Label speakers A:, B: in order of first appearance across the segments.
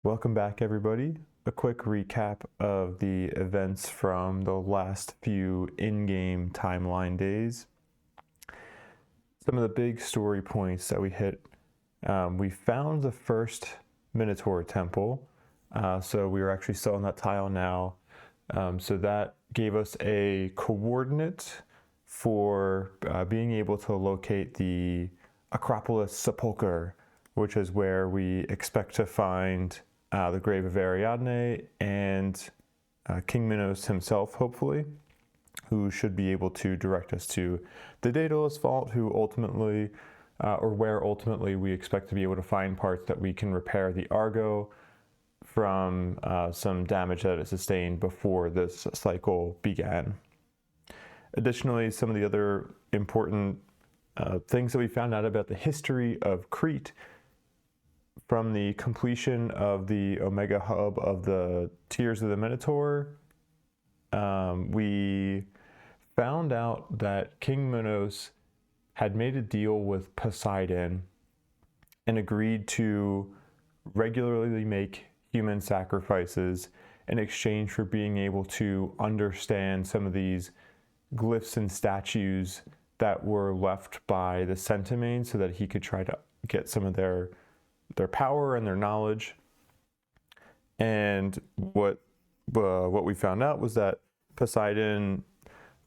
A: Welcome back, everybody. A quick recap of the events from the last few in-game timeline days. Some of the big story points that we hit. We found the first Minotaur temple, so we are actually still on that tile now. So that gave us a coordinate for being able to locate the Acropolis Sepulcher, which is where we expect to find the grave of Ariadne and King Minos himself, hopefully, who should be able to direct us to the Daedalus Vault, who ultimately, or where ultimately we expect to be able to find parts that we can repair the Argo from some damage that it sustained before this cycle began. Additionally, some of the other important things that we found out about the history of Crete from the completion of the Omega Hub of the Tears of the Minotaur. We found out that King Minos had made a deal with Poseidon and agreed to regularly make human sacrifices in exchange for being able to understand some of these glyphs and statues that were left by the Centamin, so that he could try to get some of their power and their knowledge. And what we found out was that Poseidon,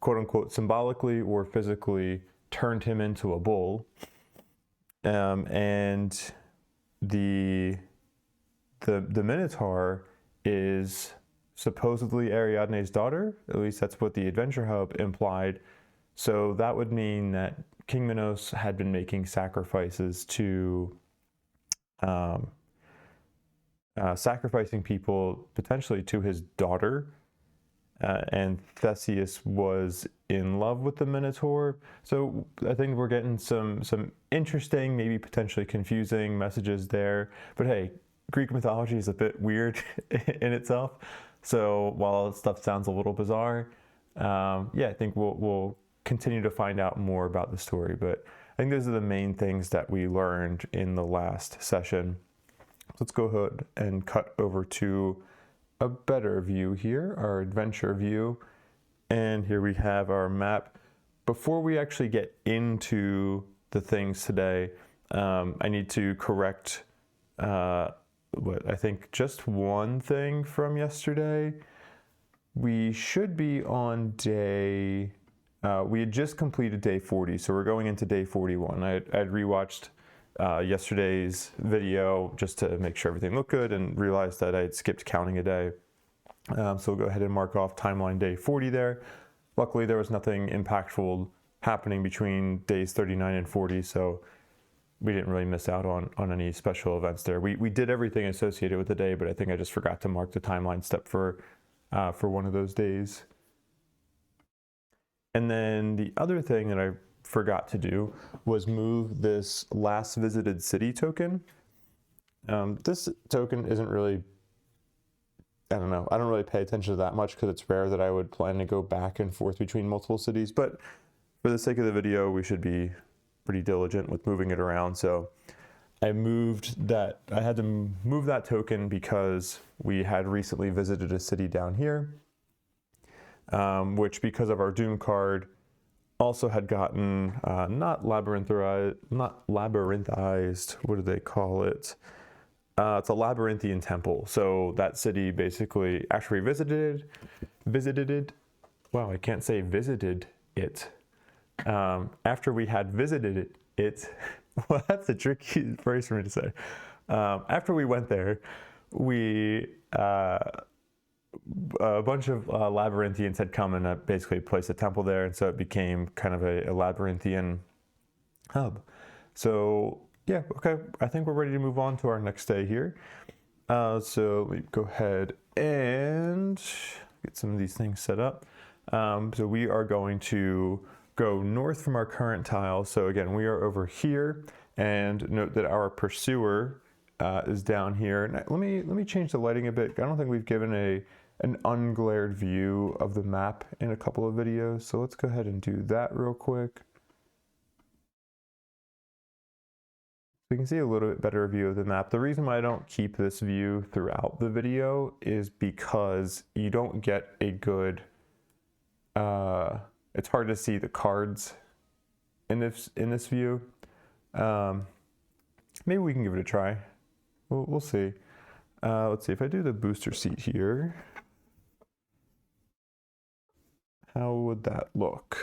A: quote unquote, symbolically or physically turned him into a bull. And the Minotaur is supposedly Ariadne's daughter. At least that's what the Adventure Hub implied. So that would mean that King Minos had been making sacrifices to sacrificing people potentially to his daughter, and Theseus was in love with the Minotaur. So I think we're getting some interesting, maybe potentially confusing messages there. But hey, Greek mythology is a bit weird in itself. So while stuff sounds a little bizarre, I think we'll continue to find out more about the story. But I think those are the main things that we learned in the last session. Let's go ahead and cut over to a better view here, our adventure view. And here we have our map. Before we actually get into the things today, I need to correct what I think just one thing from yesterday. We should be on day... we had just completed day 40, so we're going into day 41. I'd rewatched yesterday's video just to make sure everything looked good and realized that I'd skipped counting a day. So we'll go ahead and mark off timeline day 40 there. Luckily, there was nothing impactful happening between days 39 and 40, so we didn't really miss out on any special events there. We did everything associated with the day, but I think I just forgot to mark the timeline step for one of those days. And then the other thing that I forgot to do was move this last visited city token. This token isn't really, I don't know, I don't really pay attention to that much because it's rare that I would plan to go back and forth between multiple cities, but for the sake of the video, we should be pretty diligent with moving it around. So I had to move that token because we had recently visited a city down here, which, because of our Doom card, also had gotten not labyrinthized, what do they call it? It's a labyrinthian temple. So that city basically actually visited it. Wow, I can't say visited it. After we had visited it, well, that's a tricky phrase for me to say. After we went there, we a bunch of labyrinthians had come and basically placed a temple there, and so it became kind of a labyrinthian hub. So yeah, okay, I think we're ready to move on to our next day here. So let me go ahead and get some of these things set up. So we are going to go north from our current tile. So again, we are over here, and note that our pursuer is down here. And let me change the lighting a bit. I don't think we've given an unglared view of the map in a couple of videos. So let's go ahead and do that real quick. So you can see a little bit better view of the map. The reason why I don't keep this view throughout the video is because you don't get a good, it's hard to see the cards in this view. Maybe we can give it a try. We'll see. Let's see if I do the booster seat here. How would that look?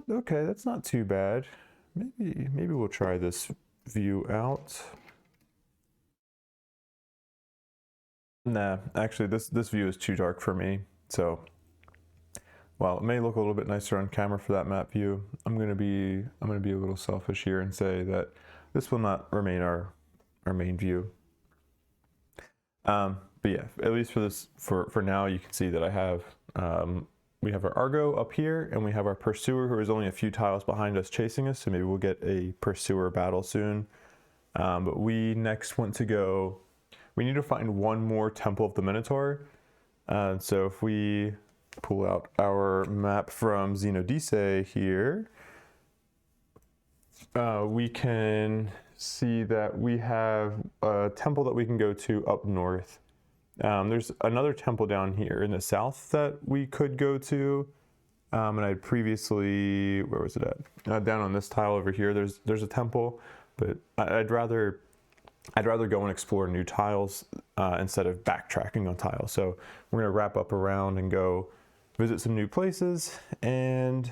A: Okay, that's not too bad. Maybe we'll try this view out. Nah, actually this view is too dark for me. So while it may look a little bit nicer on camera for that map view, I'm gonna be a little selfish here and say that this will not remain our main view. But yeah, at least for this, for now, you can see that I have we have our Argo up here, and we have our Pursuer, who is only a few tiles behind us chasing us, so maybe we'll get a Pursuer battle soon. But we next want to go, we need to find one more Temple of the Minotaur. So if we pull out our map from Odyssey here, we can see that we have a temple that we can go to up north. There's another temple down here in the south that we could go to, and I previously, where was it at? Down on this tile over here, there's a temple, but I'd rather go and explore new tiles instead of backtracking on tiles. So we're gonna wrap up around and go visit some new places and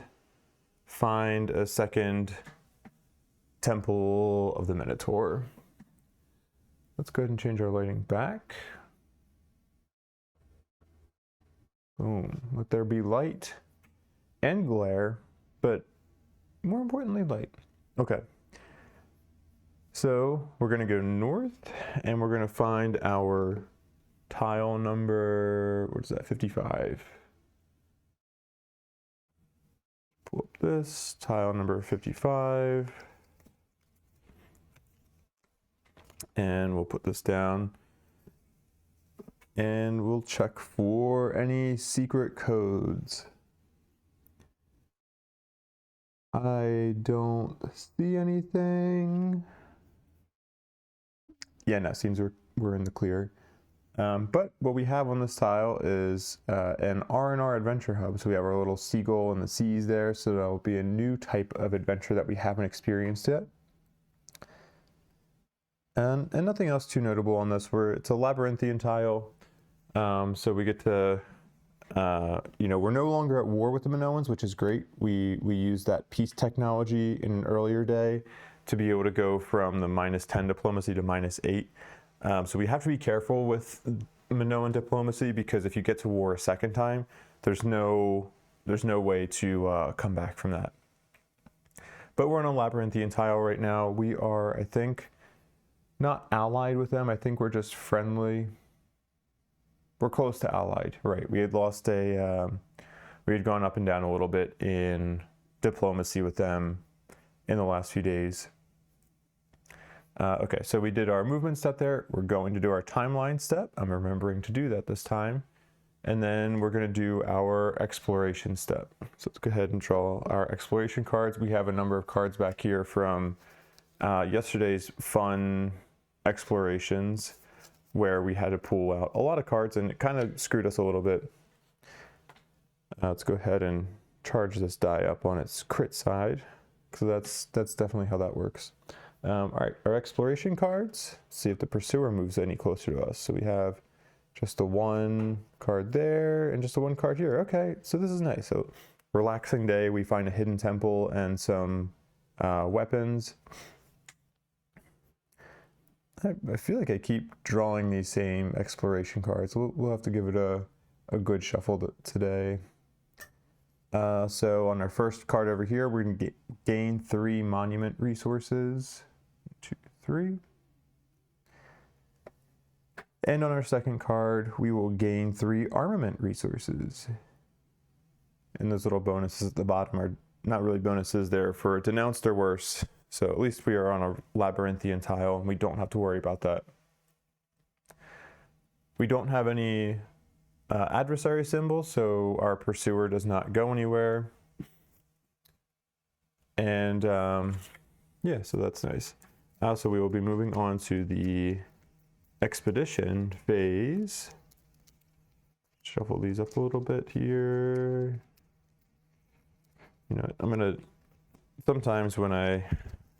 A: find a second Temple of the Minotaur. Let's go ahead and change our lighting back. Boom, let there be light and glare, but more importantly, light. Okay. So we're gonna go north and we're gonna find our tile number, what is that, 55. Pull up this, tile number 55. And we'll put this down. And we'll check for any secret codes. I don't see anything. Yeah, no, it seems we're in the clear. But what we have on this tile is an R&R adventure hub. So we have our little seagull in the seas there. So that'll be a new type of adventure that we haven't experienced yet. And nothing else too notable on this. It's a labyrinthian tile. So we get to, we're no longer at war with the Minoans, which is great. We used that peace technology in an earlier day to be able to go from the -10 diplomacy to -8. So we have to be careful with Minoan diplomacy, because if you get to war a second time, there's no way to come back from that. But we're on a labyrinthian tile right now. We are, I think, not allied with them. I think we're just friendly. We're close to allied, right? We had lost we had gone up and down a little bit in diplomacy with them in the last few days. Okay, so we did our movement step there. We're going to do our timeline step. I'm remembering to do that this time. And then we're gonna do our exploration step. So let's go ahead and draw our exploration cards. We have a number of cards back here from yesterday's fun explorations, where we had to pull out a lot of cards and it kind of screwed us a little bit. Let's go ahead and charge this die up on its crit side, because that's definitely how that works. All right, our exploration cards, see if the Pursuer moves any closer to us. So we have just the one card there and just the one card here. Okay, so this is nice. So relaxing day, we find a hidden temple and some weapons. I feel like I keep drawing these same exploration cards. We'll have to give it a good shuffle today. So on our first card over here, we're going to gain 3 monument resources. 2, 3. And on our second card, we will gain 3 armament resources. And those little bonuses at the bottom are not really bonuses, they're for denounced or worse. So at least we are on a labyrinthian tile and we don't have to worry about that. We don't have any adversary symbol, so our pursuer does not go anywhere. And yeah, so that's nice. So we will be moving on to the expedition phase. Shuffle these up a little bit here. You know, I'm gonna, sometimes when I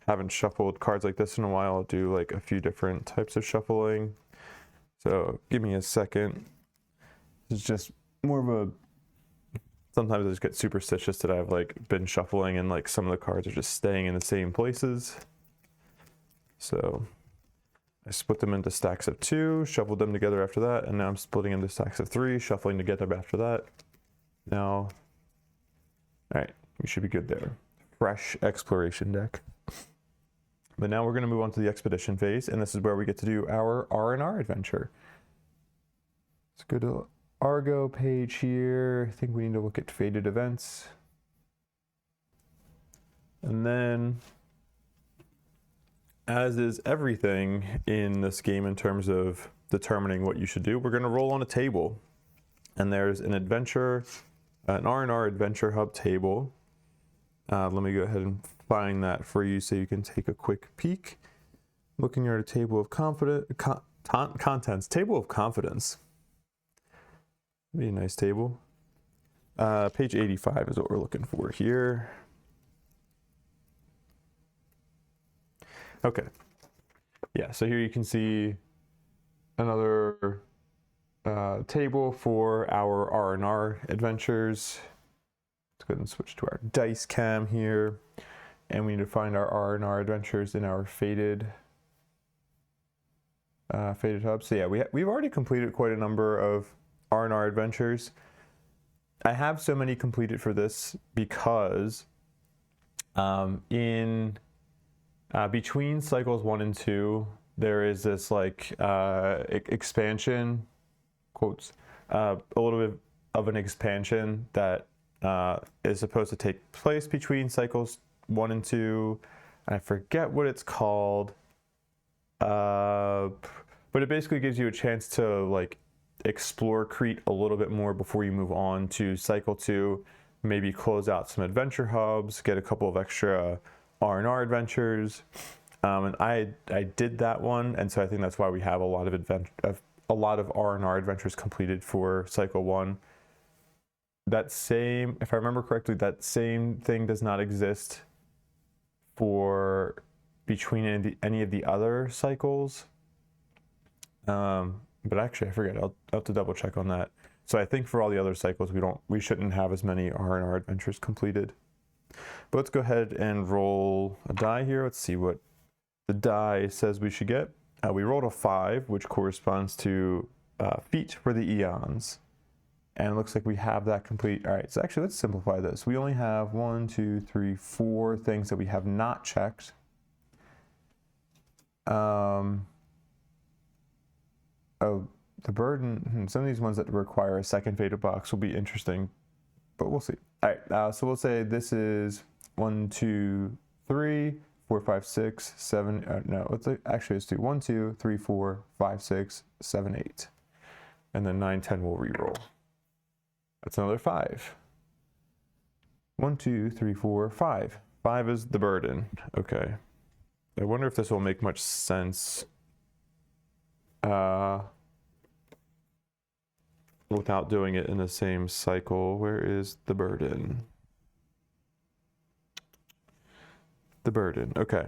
A: haven't shuffled cards like this in a while, I'll do like a few different types of shuffling. So give me a second. It's just more of a, sometimes I just get superstitious that I've like been shuffling and like some of the cards are just staying in the same places. So I split them into stacks of 2, shuffled them together after that, and now I'm splitting into stacks of 3, shuffling together after that. Now, all right, we should be good there. Fresh exploration deck. But now we're going to move on to the expedition phase, and this is where we get to do our R&R adventure. Let's go to Argo page here. I think we need to look at faded events. And then, as is everything in this game in terms of determining what you should do, we're going to roll on a table. And there's an adventure, an R&R adventure hub table. Let me go ahead and find that for you so you can take a quick peek. Looking at a table of contents, table of confidence. Be a nice table. Page 85 is what we're looking for here. Okay. Yeah, so here you can see another table for our R&R adventures. Let's go ahead and switch to our dice cam here. And we need to find our R&R adventures in our faded hub. So yeah, we've already completed quite a number of R&R adventures. I have so many completed for this because between cycles 1 and 2, there is this like expansion, quotes, a little bit of an expansion that is supposed to take place between cycles 1 and 2. I forget what it's called, but it basically gives you a chance to like explore Crete a little bit more before you move on to cycle 2, maybe close out some adventure hubs, get a couple of extra R&R adventures, and I did that one, and so I think that's why we have a lot of R&R adventures completed for cycle 1. That same, if I remember correctly, that same thing does not exist for between any of the other cycles. But actually, I forget. I'll have to double check on that. So I think for all the other cycles, we shouldn't have as many R&R adventures completed. But let's go ahead and roll a die here. Let's see what the die says we should get. We rolled a 5, which corresponds to feet for the Aeons. And it looks like we have that complete. All right, so actually, let's simplify this. We only have 1, 2, 3, 4 things that we have not checked. Oh, the burden, some of these ones that require a second faded box will be interesting, but we'll see. All right, so we'll say this is 1, 2, 3, 4, 5, 6, 7, no, let's do 1, 2, 3, 4, 5, 6, 7, 8. And then 9, 10 we'll re-roll. That's another 5. 1, 2, 3, 4, 5. 5 is the burden. Okay. I wonder if this will make much sense without doing it in the same cycle. Where is the burden? The burden. Okay.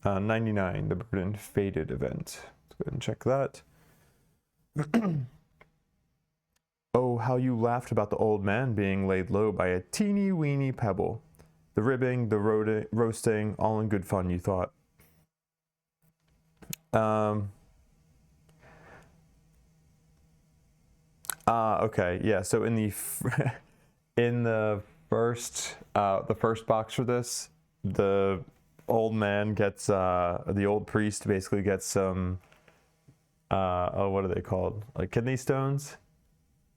A: 99, the burden faded event. Let's go ahead and check that. Oh, how you laughed about the old man being laid low by a teeny weeny pebble. The ribbing, the roasting, all in good fun, you thought. Okay, yeah. So in the first box for this, the old man gets the old priest basically gets some what are they called? Like kidney stones.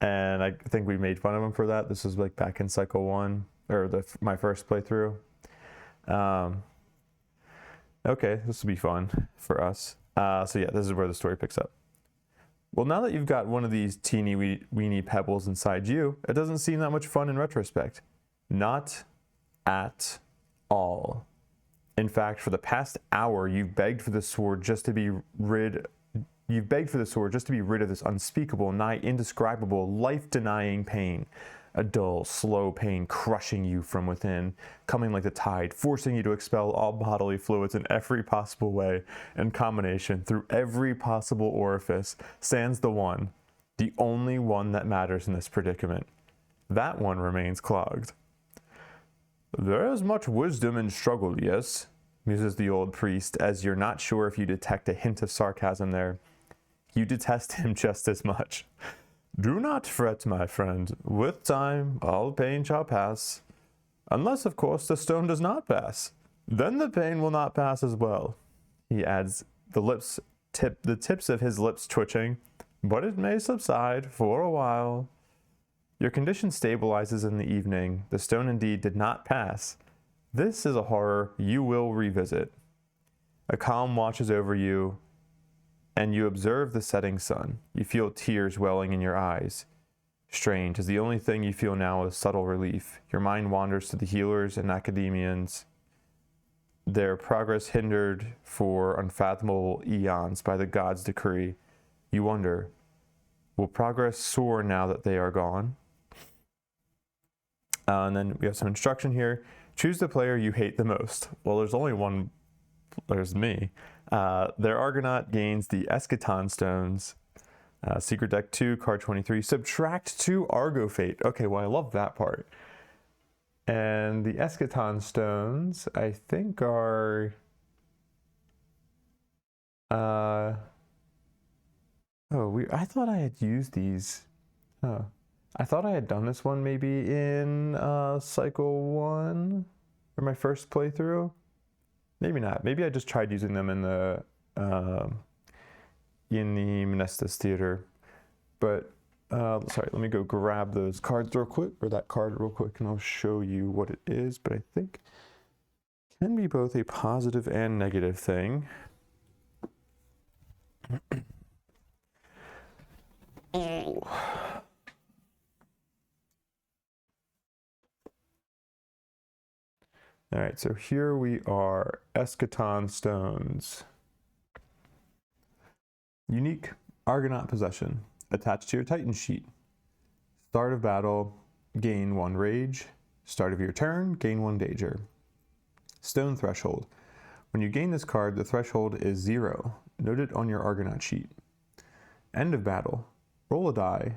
A: And I think we made fun of him for that. This was like back in cycle 1 or my first playthrough. Okay, this will be fun for us. So yeah, this is where the story picks up. Well, now that you've got one of these teeny weeny pebbles inside you, it doesn't seem that much fun in retrospect. Not at all. In fact, for the past hour, you've begged for the sword just to be rid of this unspeakable, nigh indescribable, life-denying pain. A dull, slow pain crushing you from within, coming like the tide, forcing you to expel all bodily fluids in every possible way and combination through every possible orifice, sans the one, the only one that matters in this predicament. That one remains clogged. There is much wisdom in struggle, yes, muses the old priest, as you're not sure if you detect a hint of sarcasm there. You detest him just as much. Do not fret, my friend. With time, all pain shall pass. Unless, of course, the stone does not pass. Then the pain will not pass as well. He adds, the tips of his lips twitching, but it may subside for a while. Your condition stabilizes in the evening. The stone indeed did not pass. This is a horror you will revisit. A calm watches over you, and you observe the setting sun. You feel tears welling in your eyes. Strange, as the only thing you feel now is subtle relief. Your mind wanders to the healers and academians, their progress hindered for unfathomable eons by the gods' decree. You wonder, will progress soar now that they are gone? And then we have some instruction here. Choose the player you hate the most. Well, there's only one. There's me. Their Argonaut gains the Eschaton Stones. Secret Deck 2, card 23. Subtract 2 Argo Fate. Okay, well, I love that part. And the Eschaton Stones, I think, are... I thought I had used these. Huh. I thought I had done this one maybe in Cycle 1, or my first playthrough. Maybe not. Maybe I just tried using them in the Menestus Theater. But, sorry, let me go grab those cards real quick, or that card real quick, and I'll show you what it is. But I think it can be both a positive and negative thing. All right, so here we are, Eschaton Stones. Unique Argonaut possession, attached to your Titan sheet. Start of battle, gain 1 rage. Start of your turn, gain 1 danger. Stone Threshold. When you gain this card, the threshold is 0. Note it on your Argonaut sheet. End of battle. Roll a die.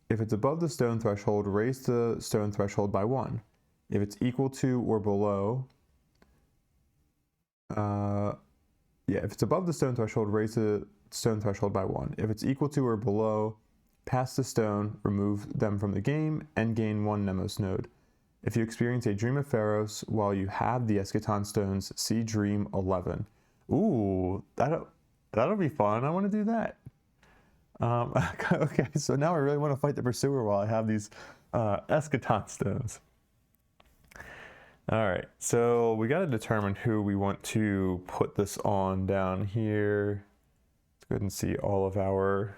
A: If it's above the stone threshold, raise the stone threshold by 1. If it's equal to or below, if it's above the stone threshold, raise the stone threshold by 1. If it's equal to or below, pass the stone, remove them from the game, and gain 1 Nemos node. If you experience a Dream of Pharos while you have the Eschaton Stones, see Dream 11. Ooh, that'll be fun. I want to do that. Okay, so now I really want to fight the Pursuer while I have these Eschaton Stones. All right, so we got to determine who we want to put this on down here. Let's go ahead and see all of our...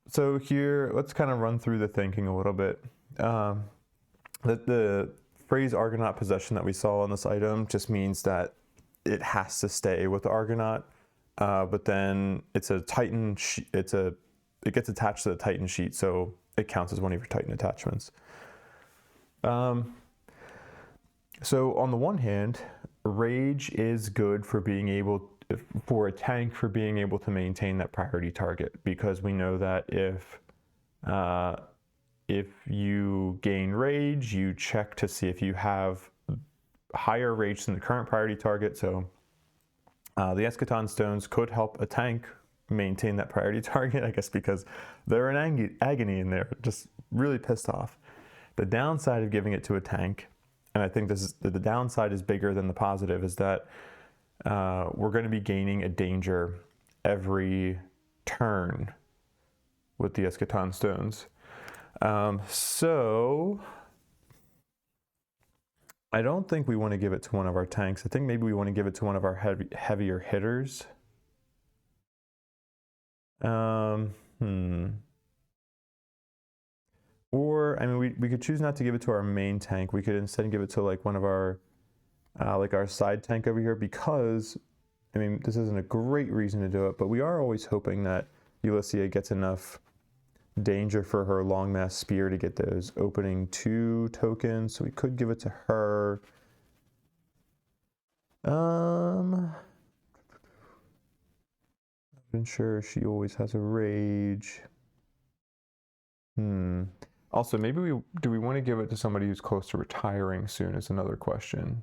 A: So here, let's kind of run through the thinking a little bit. The phrase Argonaut possession that we saw on this item just means that it has to stay with the Argonaut, but then it's a Titan, it gets attached to the Titan sheet, so it counts as one of your Titan attachments. So on the one hand, Rage is good for being able, for a tank, for being able to maintain that priority target, because we know that if you gain Rage, you check to see if you have higher Rage than the current priority target. So the Eschaton Stones could help a tank maintain that priority target, I guess, because they're in agony and they're just really pissed off. The downside of giving it to a tank, and I think the downside is bigger than the positive, is that we're going to be gaining a danger every turn with the Eschaton Stones. So I don't think we want to give it to one of our tanks. I think maybe we want to give it to one of our heavier hitters. Um, hmm. Or, I mean, we could choose not to give it to our main tank. We could instead give it to like one of our, like our side tank over here because, I mean, this isn't a great reason to do it, but we are always hoping that Ulyssia gets enough danger for her long mass spear to get those opening 2 tokens. So we could give it to her. I'm sure she always has a rage. Also, maybe we want to give it to somebody who's close to retiring soon is another question.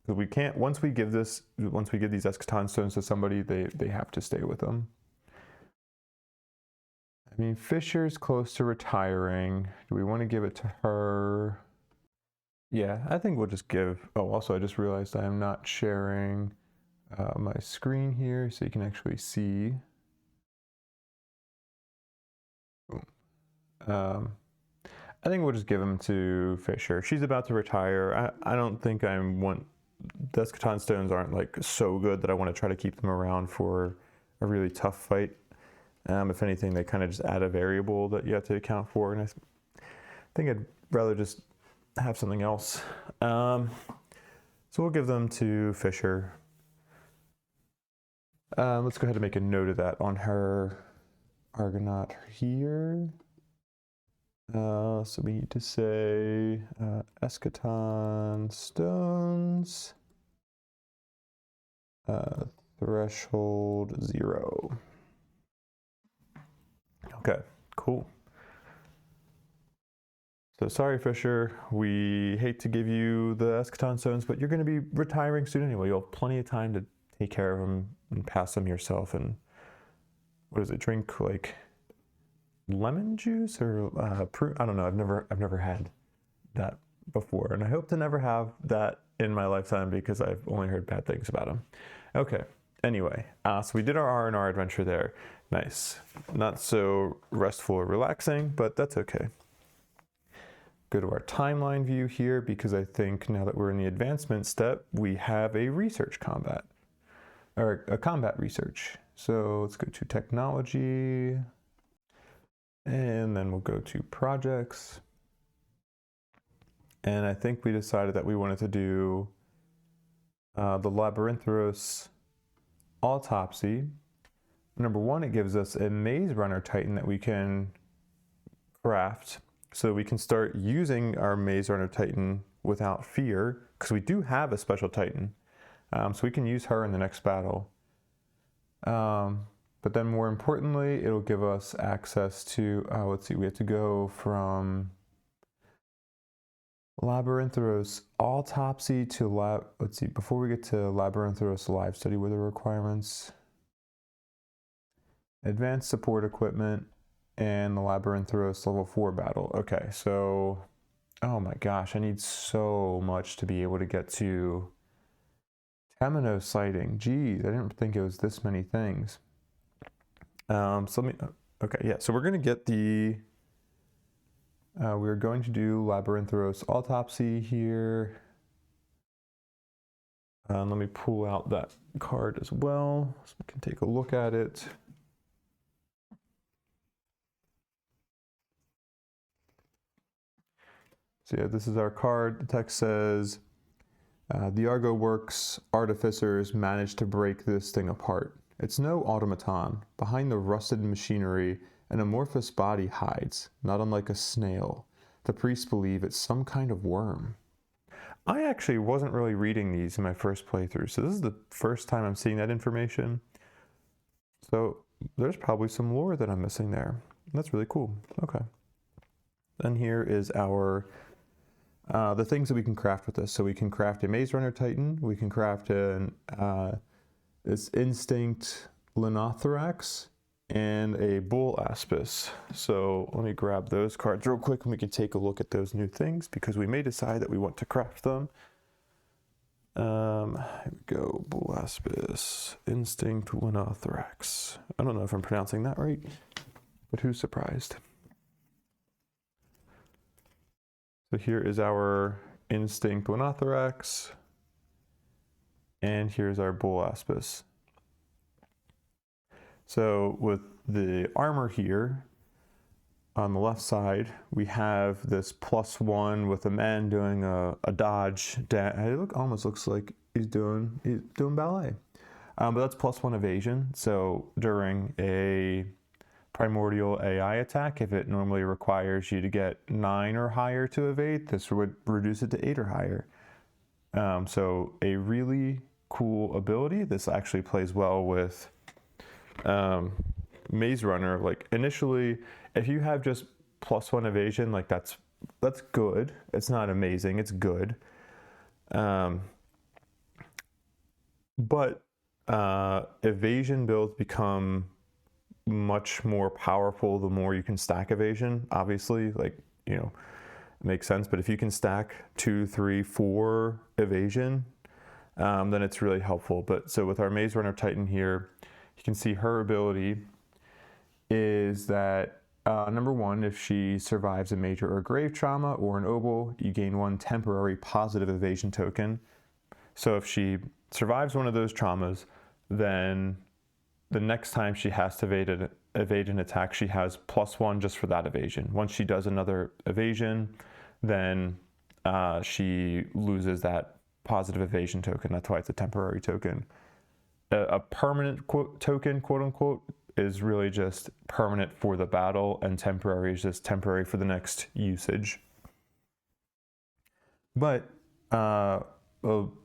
A: Because we can't, once we give these Eschaton stones to somebody, they have to stay with them. I mean, Fisher's close to retiring. Do we want to give it to her? Yeah, I think we'll just give, oh, also I just realized I am not sharing my screen here so you can actually see. I think we'll just give him to Fisher. She's about to retire. I don't think I want, the Eschaton stones aren't like so good that I want to try to keep them around for a really tough fight. If anything, they kind of just add a variable that you have to account for, and I think I'd rather just have something else. So we'll give them to Fisher. Let's go ahead and make a note of that on her Argonaut here. So we need to say Eschaton stones, threshold 0. Okay, cool. So sorry, Fisher, we hate to give you the Eschaton stones, but you're going to be retiring soon anyway. You'll have plenty of time to take care of them and pass them yourself. And what is it? Drink like lemon juice or prune? I don't know. I've never had that before, and I hope to never have that in my lifetime because I've only heard bad things about them. Okay. Anyway, so we did our R&R adventure there. Nice. Not so restful or relaxing, but that's okay. Go to our timeline view here because I think now that we're in the advancement step, we have a research combat, or a combat research. So let's go to technology, and then we'll go to projects. And I think we decided that we wanted to do the Labyrinthoros Autopsy. Number 1, it gives us a Maze Runner Titan that we can craft. So we can start using our Maze Runner Titan without fear, because we do have a special Titan. So we can use her in the next battle. But then more importantly, it'll give us access to, let's see, we have to go from Labyrinthoros Autopsy to let's see, before we get to Labyrinthoros Live Study, what are the requirements? Advanced support equipment and the Labyrinthoros level 4 battle. Okay, so, oh my gosh, I need so much to be able to get to Temenos sighting. Geez, I didn't think it was this many things. So let me, okay, yeah, so we're gonna get the, we're going to do Labyrinthoros Autopsy here. Let me pull out that card as well so we can take a look at it. So yeah, this is our card. The text says, the Argo Works artificers managed to break this thing apart. It's no automaton. Behind the rusted machinery, an amorphous body hides, not unlike a snail. The priests believe it's some kind of worm. I actually wasn't really reading these in my first playthrough, so this is the first time I'm seeing that information. So there's probably some lore that I'm missing there. That's really cool. Okay. Then here is our the things that we can craft with this. So we can craft a Maze Runner Titan. We can craft an this Instinct Linothorax and a Bull Aspis. So let me grab those cards real quick and we can take a look at those new things because we may decide that we want to craft them. Here we go, Bull Aspis, Instinct Linothorax. I don't know if I'm pronouncing that right, but who's surprised? So here is our Instinct Linothorax, and here's our Bull Aspis. So with the armor here, on the left side, we have this +1 with a man doing a dodge. It almost looks like he's doing ballet. But that's +1 evasion. So during a primordial AI attack, if it normally requires you to get 9 or higher to evade, this would reduce it to 8 or higher. So a really cool ability. This actually plays well with Maze Runner. Like initially, if you have just +1 evasion, like that's good. It's not amazing, it's good. But evasion builds become much more powerful the more you can stack evasion. Obviously, like, you know, it makes sense. But if you can stack 2, 3, 4 evasion, then it's really helpful. But so with our Maze Runner Titan here, you can see her ability is that number 1, if she survives a major or grave trauma or an obol, you gain 1 temporary positive evasion token. So if she survives one of those traumas, then the next time she has to evade an attack, she has +1 just for that evasion. Once she does another evasion, then she loses that positive evasion token. That's why it's a temporary token. A permanent token, quote unquote, is really just permanent for the battle, and temporary is just temporary for the next usage. But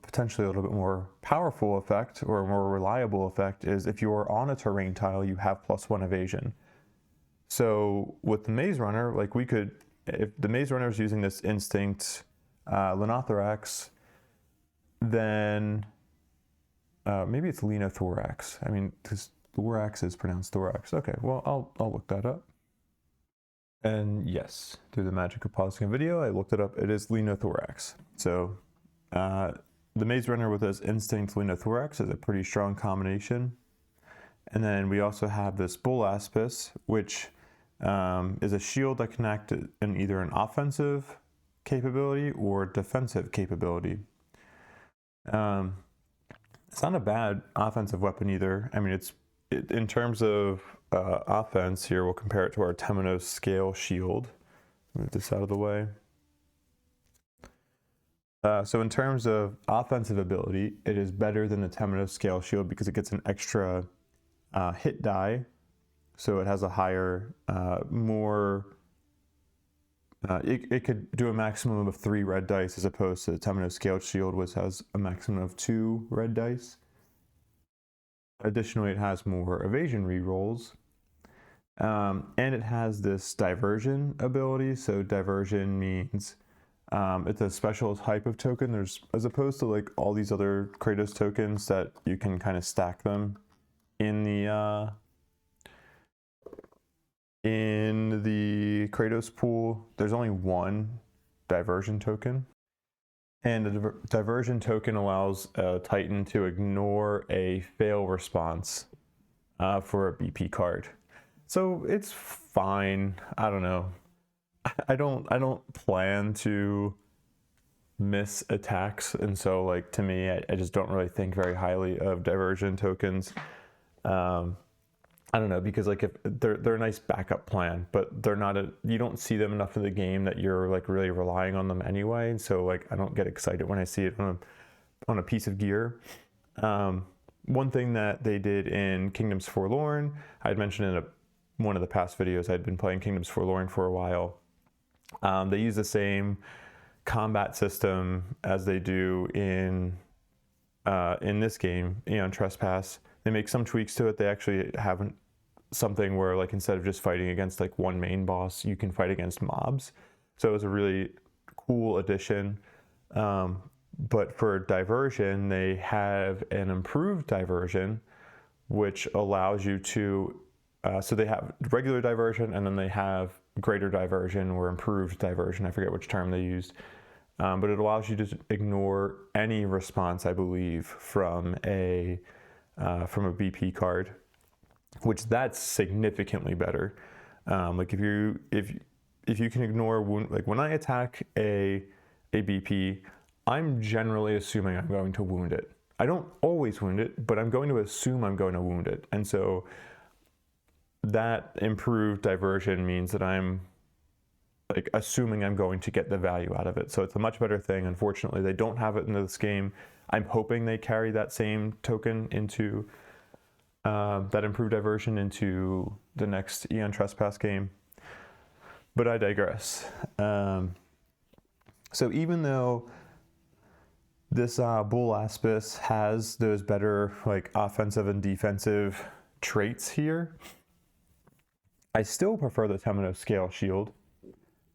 A: potentially a little bit more powerful effect or a more reliable effect is if you're on a terrain tile, you have +1 evasion. So with the Maze Runner, like we could, if the Maze Runner is using this instinct Linothorax, then maybe it's Lenothorax. I mean, because thorax is pronounced thorax. Okay, well, I'll look that up. And yes, through the magic of pausing a video, I looked it up. It is Lenothorax. So the Maze Runner with his instinct Lenothorax is a pretty strong combination. And then we also have this Bull Aspis, which is a shield that can act in either an offensive capability or defensive capability. It's not a bad offensive weapon either. I mean, in terms of offense here, we'll compare it to our Temenos Scale Shield. Move this out of the way. So in terms of offensive ability, it is better than the Temenos Scale Shield because it gets an extra hit die. So it has a higher, it could do a maximum of 3 red dice as opposed to the Temenos Scale Shield, which has a maximum of 2 red dice. Additionally, it has more evasion rerolls. And it has this diversion ability. So diversion means it's a special type of token. There's, as opposed to like all these other Kratos tokens that you can kind of stack them in the Kratos pool, there's only one diversion token. And the diversion token allows a Titan to ignore a fail response for a BP card. So it's fine. I don't know. I don't plan to miss attacks, and so like to me, I just don't really think very highly of diversion tokens. I don't know, because like if they're a nice backup plan, but they're not you don't see them enough in the game that you're like really relying on them anyway. And so like I don't get excited when I see it on a piece of gear. One thing that they did in Kingdoms Forlorn, I had mentioned in one of the past videos, I'd been playing Kingdoms Forlorn for a while. They use the same combat system as they do in this game, Aeon Trespass. They make some tweaks to it. They actually have something where like instead of just fighting against like one main boss, you can fight against mobs. So it was a really cool addition. But for diversion, they have an improved diversion, which allows you to, so they have regular diversion and then they have greater diversion or improved diversion. I forget which term they used. But it allows you to ignore any response, I believe, from a BP card, which that's significantly better. Like if you can ignore wound, like when I attack a BP, I'm generally assuming I'm going to wound it. I don't always wound it, but I'm going to assume I'm going to wound it. And so that improved diversion means that I'm like assuming I'm going to get the value out of it. So it's a much better thing. Unfortunately, they don't have it in this game. I'm hoping they carry that same token into that improved diversion into the next Aeon Trespass game. But I digress. So even though this Bull Aspis has those better like offensive and defensive traits here, I still prefer the Temenos Scale Shield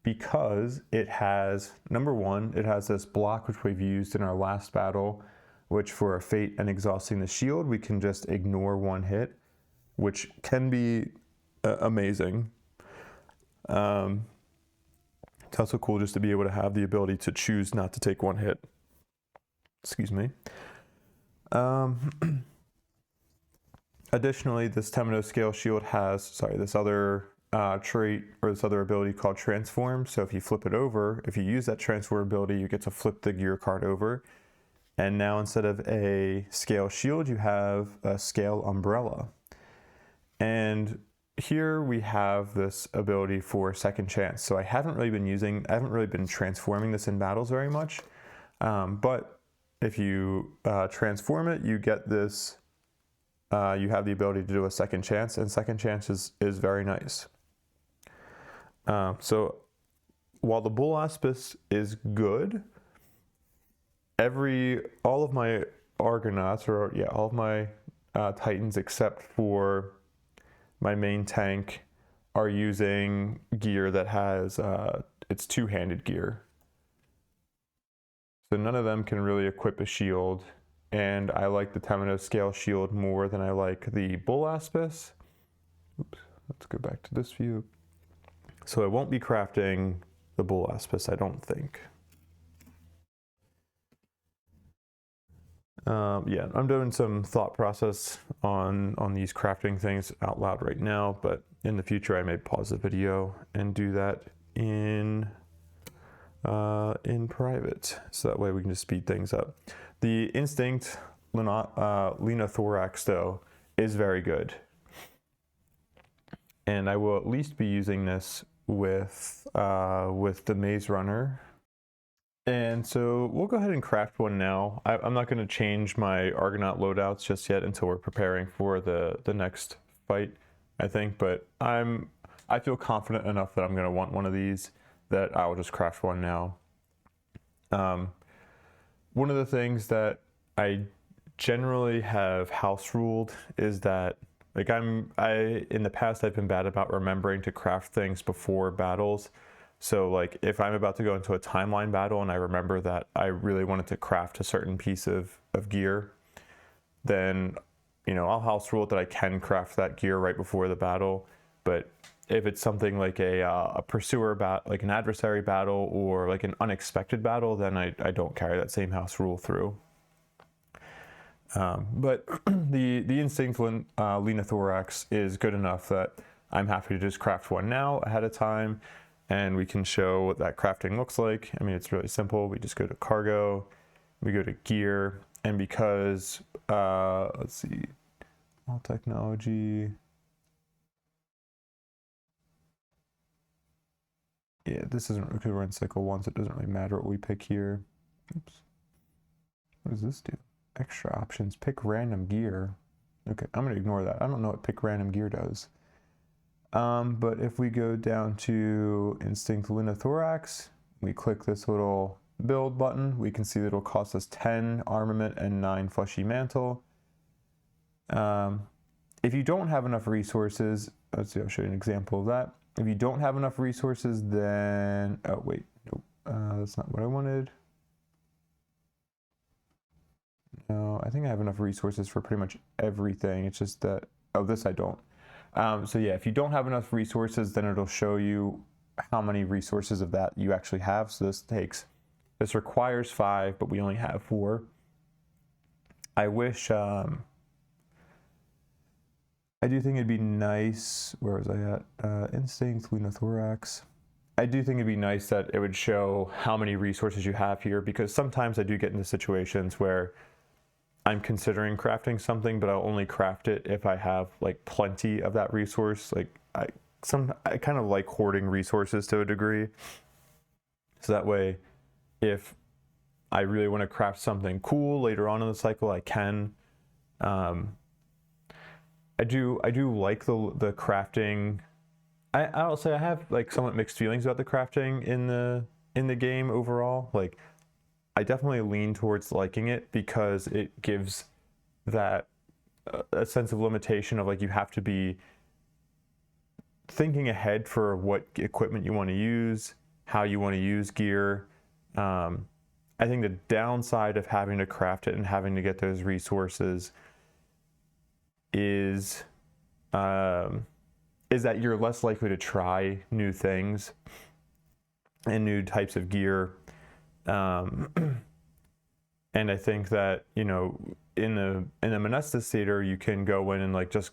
A: because it has, number one, it has this block which we've used in our last battle, which for a Fate and exhausting the shield, we can just ignore one hit, which can be amazing. It's also cool just to be able to have the ability to choose not to take one hit. Excuse me. Additionally, this Temenos Scale Shield has, this other trait or this other ability called Transform. So if you flip it over, if you use that Transform ability, you get to flip the gear card over. And now instead of a Scale Shield, you have a Scale Umbrella. And here we have this ability for Second Chance. So I haven't really been transforming this in battles very much. But if you transform it, you get this, you have the ability to do a Second Chance, and Second Chance is very nice. So while the Bull Aspis is good, all of my Argonauts, all of my Titans except for my main tank are using gear that has, it's two-handed gear. So none of them can really equip a shield, and I like the Temenos Scale Shield more than I like the Bull Aspis. Oops, let's go back to this view. So I won't be crafting the Bull Aspis, I don't think. Yeah, I'm doing some thought process on these crafting things out loud right now, but in the future I may pause the video and do that in private, so that way we can just speed things up. The Instinct Lenothorax though is very good, and I will at least be using this with the Maze Runner. And so we'll go ahead and craft one now. I'm not going to change my Argonaut loadouts just yet until we're preparing for the next fight, I think. But I feel confident enough that I'm going to want one of these that I'll just craft one now. One of the things that I generally have house ruled is that like in the past I've been bad about remembering to craft things before battles. So like if I'm about to go into a timeline battle and I remember that I really wanted to craft a certain piece of gear, then, you know, I'll house rule that I can craft that gear right before the battle. But if it's something like a pursuer battle, like an adversary battle or like an unexpected battle, then I don't carry that same house rule through. But the Instinct Lenothorax is good enough that I'm happy to just craft one now ahead of time. And we can show what that crafting looks like. I mean, it's really simple. We just go to cargo, we go to gear, and because, let's see, all technology. Yeah, this isn't, because we're in cycle 1, so it doesn't really matter what we pick here. Oops. What does this do? Extra options, pick random gear. Okay, I'm gonna ignore that. I don't know what pick random gear does. But if we go down to Instinct Lenothorax, we click this little build button, we can see that it'll cost us 10 armament and 9 fleshy mantle. If you don't have enough resources, let's see, I'll show you an example of that. If you don't have enough resources, then, oh wait, nope, that's not what I wanted. No, I think I have enough resources for pretty much everything. It's just that, oh, this I don't. So yeah, if you don't have enough resources, then it'll show you how many resources of that you actually have. So this requires 5, but we only have 4. I wish, I do think it'd be nice, where was I at? Instinct, Lenothorax. I do think it'd be nice that it would show how many resources you have here, because sometimes I do get into situations where I'm considering crafting something, but I'll only craft it if I have like plenty of that resource. Like I kind of like hoarding resources to a degree. So that way, if I really want to craft something cool later on in the cycle, I can. I do like the crafting. I'll say I have like somewhat mixed feelings about the crafting in the game overall. Like I definitely lean towards liking it because it gives that a sense of limitation of like you have to be thinking ahead for what equipment you want to use, how you want to use gear. I think the downside of having to craft it and having to get those resources is that you're less likely to try new things and new types of gear. And I think that, you know, in the Minotaur theater, you can go in and like just,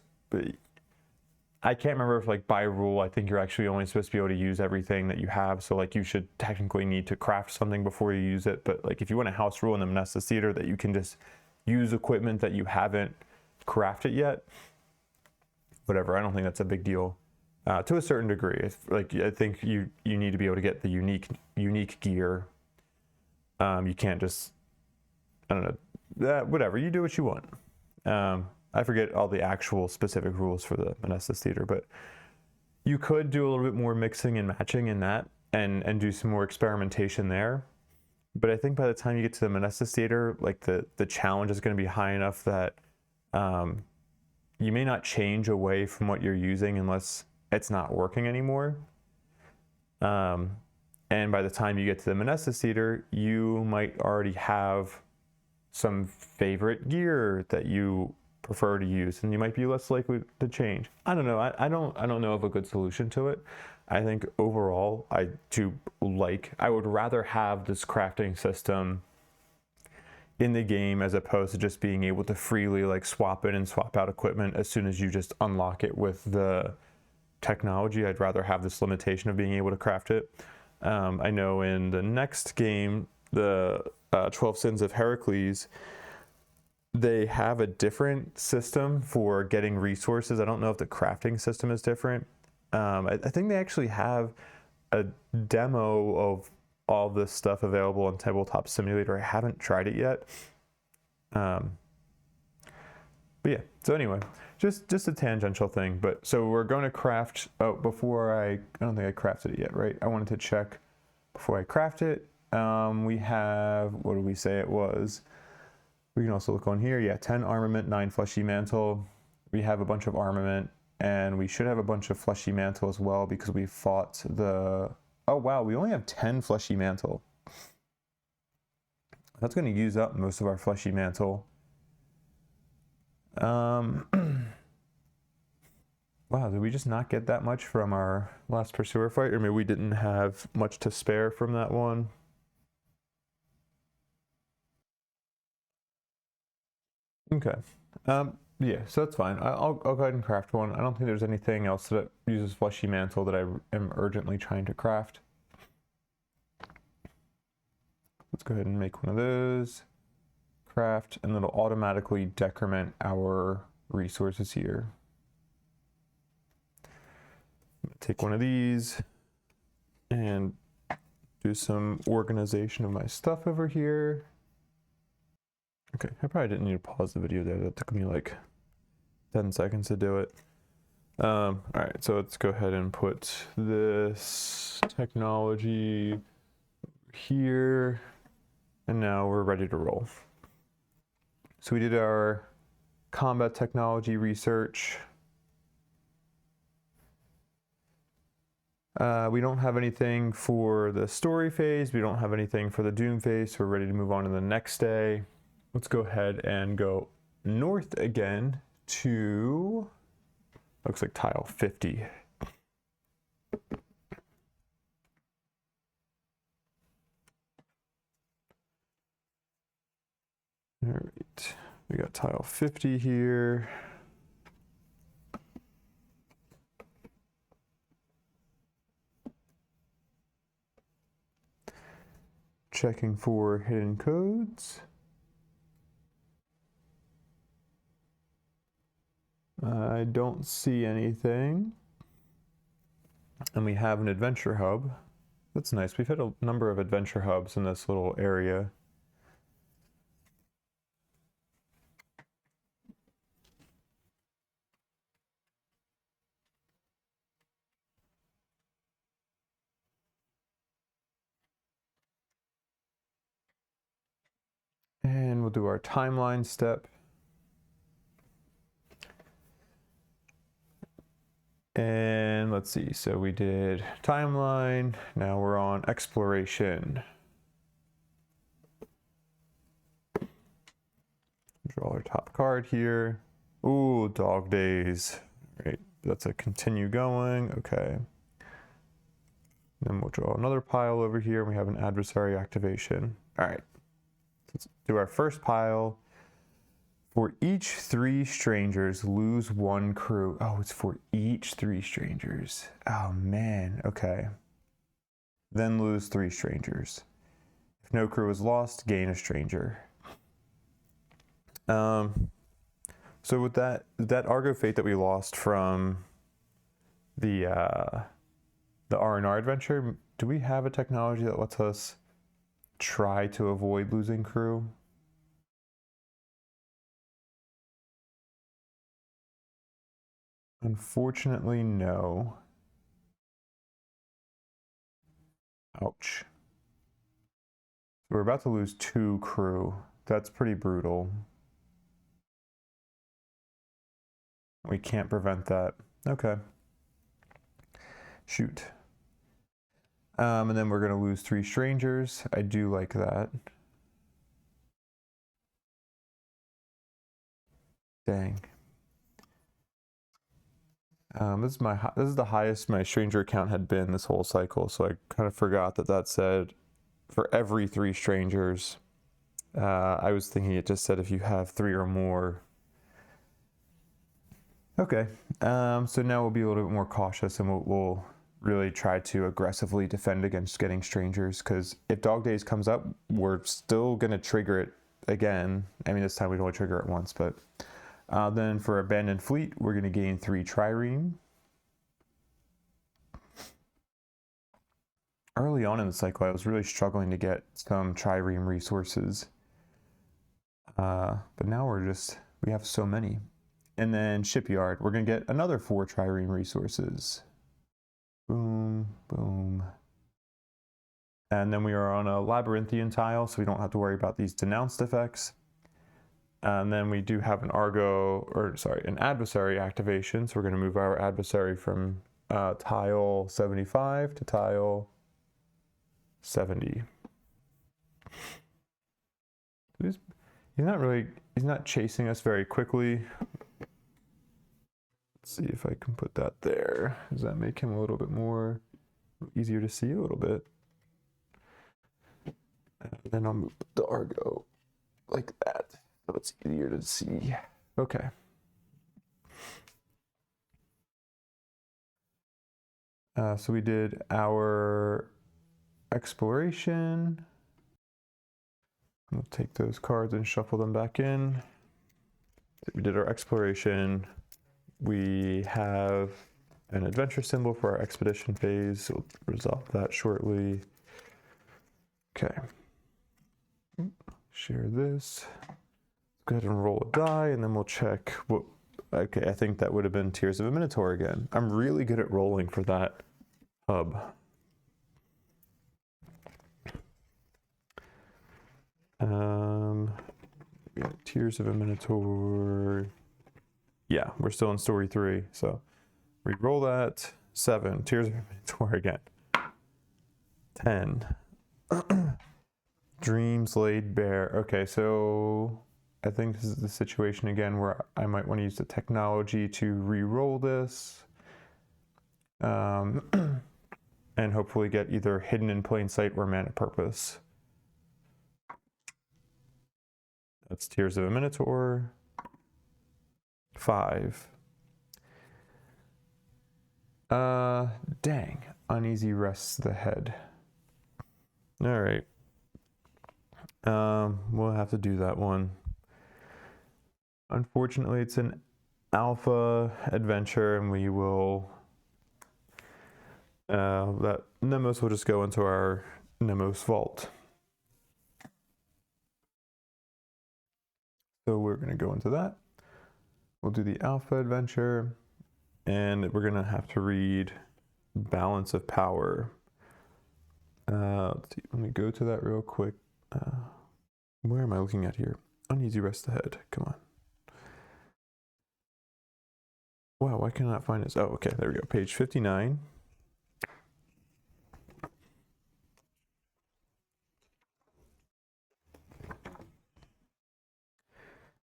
A: I can't remember if like by rule, I think you're actually only supposed to be able to use everything that you have. So like you should technically need to craft something before you use it. But like if you want a house rule in the Minotaur theater that you can just use equipment that you haven't crafted yet, whatever, I don't think that's a big deal. To a certain degree, like I think you need to be able to get the unique gear. You can't just, I don't know, whatever, you do what you want. I forget all the actual specific rules for the Minotaur theater, but you could do a little bit more mixing and matching in that and do some more experimentation there. But I think by the time you get to the Minotaur theater, like the challenge is going to be high enough that you may not change away from what you're using unless it's not working anymore. And by the time you get to the Minotaur theater, you might already have some favorite gear that you prefer to use, and you might be less likely to change. I don't know. I don't know of a good solution to it. I think overall, I would rather have this crafting system in the game as opposed to just being able to freely like swap in and swap out equipment as soon as you just unlock it with the technology. I'd rather have this limitation of being able to craft it. I know in the next game, the 12 Sins of Heracles, they have a different system for getting resources. I don't know if the crafting system is different. I think they actually have a demo of all this stuff available on Tabletop Simulator. I haven't tried it yet. But yeah, so anyway, just a tangential thing. But so we're going to craft, I don't think I crafted it yet, right? I wanted to check before I craft it. We have, what did we say it was? We can also look on here. Yeah, 10 armament, 9 fleshy mantle. We have a bunch of armament, and we should have a bunch of fleshy mantle as well because we fought the... Oh, wow, we only have 10 fleshy mantle. That's going to use up most of our fleshy mantle. Wow, did we just not get that much from our last pursuer fight? Or maybe we didn't have much to spare from that one? Okay. Yeah, so that's fine. I'll go ahead and craft one. I don't think there's anything else that uses fleshy mantle that I am urgently trying to craft. Let's go ahead and make one of those. Craft, and it'll automatically decrement our resources here. I'm gonna take one of these and do some organization of my stuff over here. Okay, I probably didn't need to pause the video there. That took me like 10 seconds to do it. All right, so let's go ahead and put this technology here, and now we're ready to roll. So we did our combat technology research. We don't have anything for the story phase. We don't have anything for the Doom phase. So we're ready to move on to the next day. Let's go ahead and go north again to, looks like tile 50. All right, we got tile 50 here. Checking for hidden codes. I don't see anything. And we have an adventure hub. That's nice. We've hit a number of adventure hubs in this little area. And we'll do our timeline step. And let's see, so we did timeline, now we're on exploration. Draw our top card here. Ooh, dog days. Right, that's a continue going, okay. Then we'll draw another pile over here, we have an adversary activation. All right, let's do our first pile. For each 3 strangers, lose 1 crew. Oh, it's for each 3 strangers. Oh man, okay. Then lose 3 strangers. If no crew is lost, gain a stranger. So with that Argo Fate that we lost from the R&R adventure, do we have a technology that lets us try to avoid losing crew? Unfortunately, no. Ouch. We're about to lose 2 crew. That's pretty brutal. We can't prevent that. Okay. Shoot. And then we're going to lose 3 strangers. I do like that. Dang. This is the highest my stranger count had been this whole cycle, so I kind of forgot that said for every 3 strangers. I was thinking it just said if you have 3 or more. Okay, so now we'll be a little bit more cautious, and we'll really try to aggressively defend against getting strangers, because if Dog Days comes up, we're still going to trigger it again. I mean, this time we'd only trigger it once, but then for Abandoned Fleet, we're going to gain 3 trireme. Early on in the cycle, I was really struggling to get some trireme resources. But now we have so many. And then Shipyard, we're going to get another 4 trireme resources. Boom, boom. And then we are on a Labyrinthian tile, so we don't have to worry about these denounced effects. And then we do have an adversary activation. So we're going to move our adversary from tile 75 to tile 70. He's not chasing us very quickly. Let's see if I can put that there. Does that make him a little bit more easier to see a little bit? And then I'll move the Argo like that, so it's easier to see. Okay. So we did our exploration. We'll take those cards and shuffle them back in. So we did our exploration. We have an adventure symbol for our expedition phase. So we'll resolve that shortly. Okay. Share this. Go ahead and roll a die, and then we'll check what. Okay, I think that would have been Tears of a Minotaur again. I'm really good at rolling for that hub. We got Tears of a Minotaur. Yeah, we're still in story 3, so re-roll that. 7, Tears of a Minotaur again. 10. Dreams laid bare. Okay, so I think this is the situation again where I might want to use the technology to re-roll this. And hopefully get either Hidden in Plain Sight or Mana Purpose. That's Tears of a Minotaur. 5. Dang. Uneasy Rests the Head. All right. We'll have to do that one. Unfortunately, it's an alpha adventure, and we will that Nemos will just go into our Nemos vault. So we're going to go into that. We'll do the alpha adventure, and we're going to have to read Balance of Power. Let's see, let me go to that real quick. Where am I looking at here? Uneasy Rest Ahead. Come on. Wow, why can I not find this? Oh, okay, there we go. Page 59.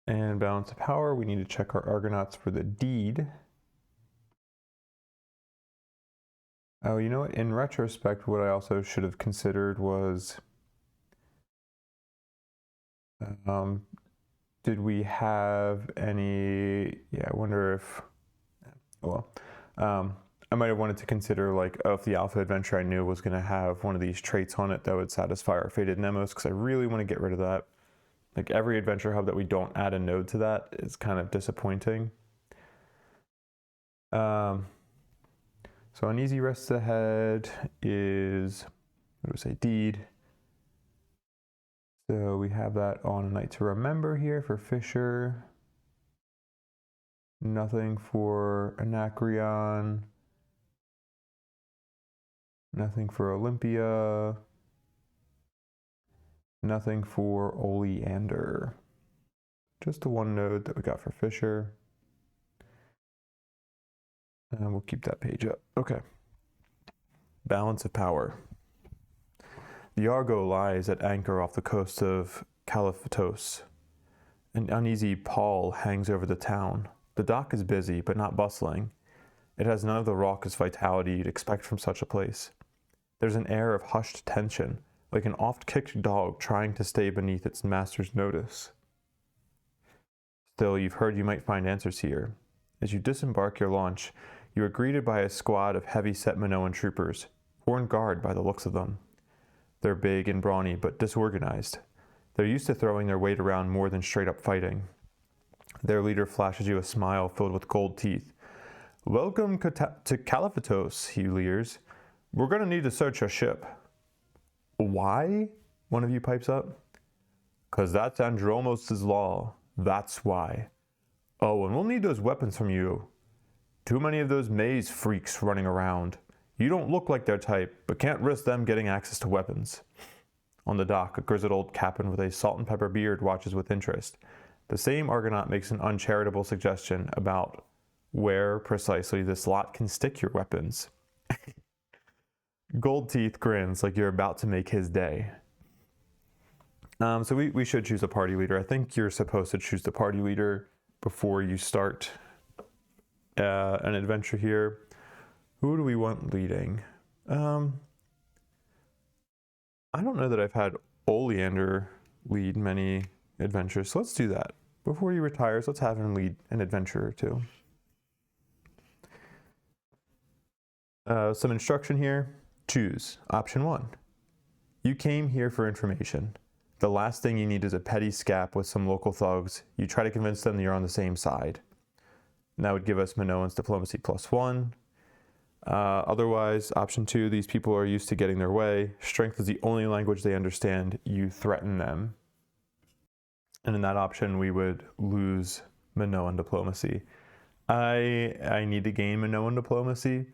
A: And Balance of Power, we need to check our Argonauts for the deed. Oh, you know what? In retrospect, what I also should have considered was, did we have any, yeah, I wonder if, well, I might have wanted to consider, like, oh, if the alpha adventure I knew was going to have one of these traits on it that would satisfy our fated Nemos, because I really want to get rid of that. Like, every adventure hub that we don't add a node to that is kind of disappointing. So Uneasy Rest Ahead is, what do we say, deed. So we have that on A Night to Remember here for Fisher. Nothing for Anacreon. Nothing for Olympia. Nothing for Oleander. Just the one node that we got for Fisher. And we'll keep that page up. Okay. Balance of Power. The Argo lies at anchor off the coast of Caliphatos. An uneasy pall hangs over the town. The dock is busy, but not bustling. It has none of the raucous vitality you'd expect from such a place. There's an air of hushed tension, like an oft-kicked dog trying to stay beneath its master's notice. Still, you've heard you might find answers here. As you disembark your launch, you are greeted by a squad of heavy-set Minoan troopers, worn guard by the looks of them. They're big and brawny, but disorganized. They're used to throwing their weight around more than straight-up fighting. Their leader flashes you a smile filled with gold teeth. "Welcome to Caliphatos," he leers. "We're going to need to search your ship." "Why?" one of you pipes up. "'Cause that's Andromos' law. That's why. Oh, and we'll need those weapons from you. Too many of those maze freaks running around. You don't look like their type, but can't risk them getting access to weapons." On the dock, a grizzled old captain with a salt and pepper beard watches with interest. The same Argonaut makes an uncharitable suggestion about where precisely this lot can stick your weapons. Gold Teeth grins like you're about to make his day. So we should choose a party leader. I think you're supposed to choose the party leader before you start an adventure here. Who do we want leading? I don't know that I've had Oleander lead many adventures, so let's do that. Before he retires, let's have him lead an adventure or two. Some instruction here. Choose. Option 1. You came here for information. The last thing you need is a petty scap with some local thugs. You try to convince them that you're on the same side. And that would give us Minoan's diplomacy +1. Otherwise, option 2, these people are used to getting their way. Strength is the only language they understand. You threaten them. And in that option, we would lose Minoan diplomacy. I need to gain Minoan diplomacy,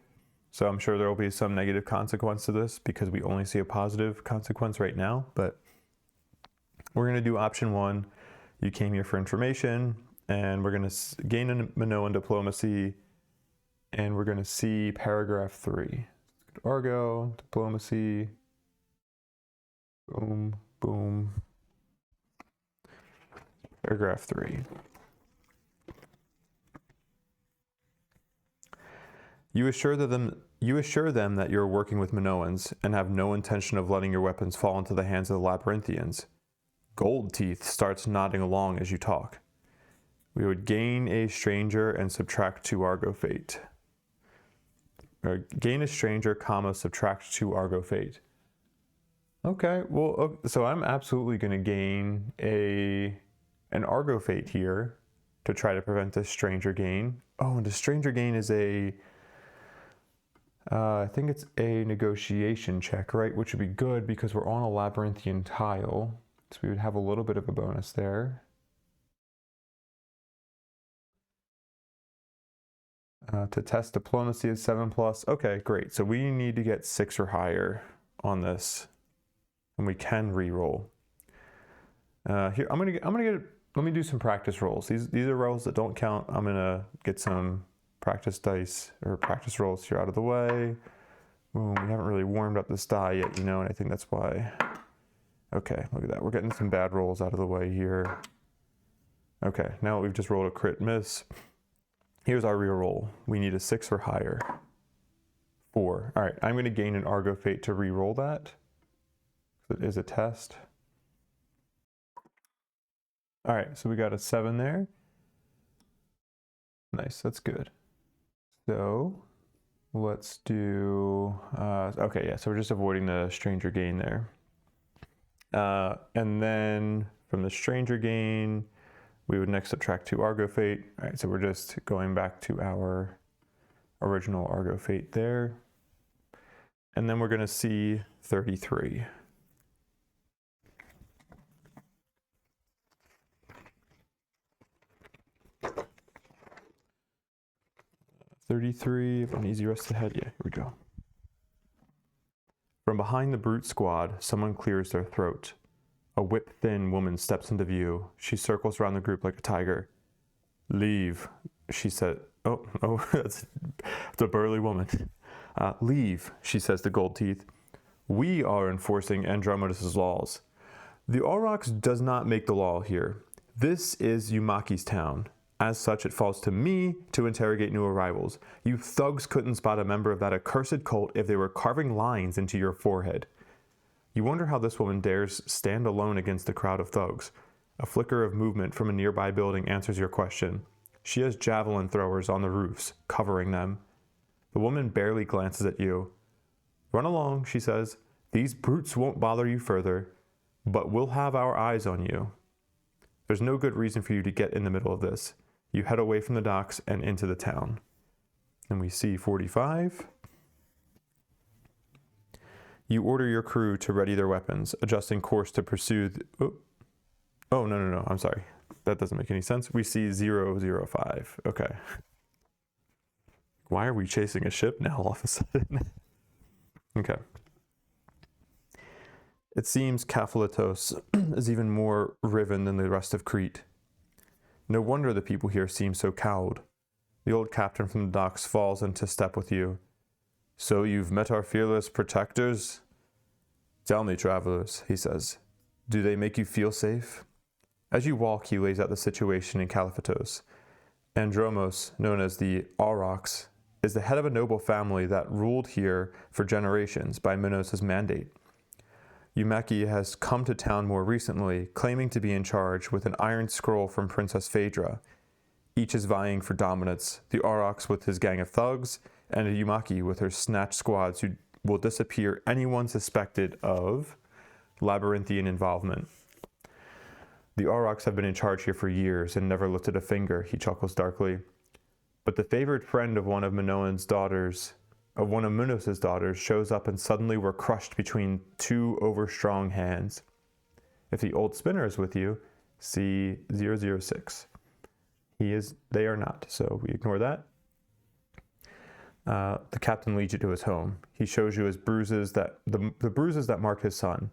A: so I'm sure there will be some negative consequence to this because we only see a positive consequence right now, but we're going to do option 1. You came here for information, and we're going to gain a Minoan diplomacy, and we're going to see paragraph 3. Argo, diplomacy, boom, boom. Paragraph 3. You assure them that you're working with Minoans and have no intention of letting your weapons fall into the hands of the Labyrinthians. Gold Teeth starts nodding along as you talk. We would gain a stranger and subtract 2 Argo fate. Or gain a stranger, subtract 2 Argo fate. Okay, well, so I'm absolutely going to gain an Argo fate here. to try to prevent this stranger gain. Oh, and the stranger gain is I think it's a negotiation check, right? Which would be good because we're on a labyrinthian tile. So we would have a little bit of a bonus there. To test diplomacy is 7+. Okay, great. So we need to get 6 or higher on this, and we can re-roll. Here, let me do some practice rolls. These are rolls that don't count. I'm gonna get some practice dice or practice rolls here out of the way. Boom, we haven't really warmed up this die yet, and I think that's why. Okay, look at that. We're getting some bad rolls out of the way here. Okay, now we've just rolled a crit miss. Here's our real roll. We need a 6 or higher. 4. All right, I'm going to gain an Argo Fate to re-roll that. It is a test. All right, so we got a 7 there. Nice, that's good. So let's do, okay, yeah, so we're just avoiding the stranger gain there. And then from the stranger gain, we would next subtract 2 Argo Fate. All right, so we're just going back to our original Argo Fate there. And then we're going to see 33. 33, an easy rest ahead. Yeah, here we go. From behind the brute squad, someone clears their throat. A whip-thin woman steps into view. She circles around the group like a tiger. Leave, she said. Oh, that's a burly woman. Leave, she says to Gold Teeth. We are enforcing Andromeda's laws. The Aurochs does not make the law here. This is Yumaki's town. As such, it falls to me to interrogate new arrivals. You thugs couldn't spot a member of that accursed cult if they were carving lines into your forehead. You wonder how this woman dares stand alone against the crowd of thugs. A flicker of movement from a nearby building answers your question. She has javelin throwers on the roofs, covering them. The woman barely glances at you. Run along, she says. These brutes won't bother you further, but we'll have our eyes on you. There's no good reason for you to get in the middle of this. You head away from the docks and into the town. And we see 45. You order your crew to ready their weapons, adjusting course to pursue... Oh, no, I'm sorry. That doesn't make any sense. We see 005. Okay. Why are we chasing a ship now all of a sudden? Okay. It seems Kaphalatos is even more riven than the rest of Crete. No wonder the people here seem so cowed. The old captain from the docks falls into step with you. So you've met our fearless protectors? Tell me, travelers, he says. Do they make you feel safe? As you walk, he lays out the situation in Caliphatos. Andromos, known as the Aurochs, is the head of a noble family that ruled here for generations by Minos' mandate. Yumaki has come to town more recently, claiming to be in charge with an iron scroll from Princess Phaedra. Each is vying for dominance, the Aurochs with his gang of thugs, and Yumaki with her snatch squads who will disappear anyone suspected of labyrinthian involvement. The Aurochs have been in charge here for years and never lifted a finger, he chuckles darkly. But the favored friend of one of Minos' daughters, shows up and suddenly we're crushed between 2 overstrong hands. If the old spinner is with you, see 006. They are not, so we ignore that. The captain leads you to his home. He shows you his bruises the bruises that mark his son.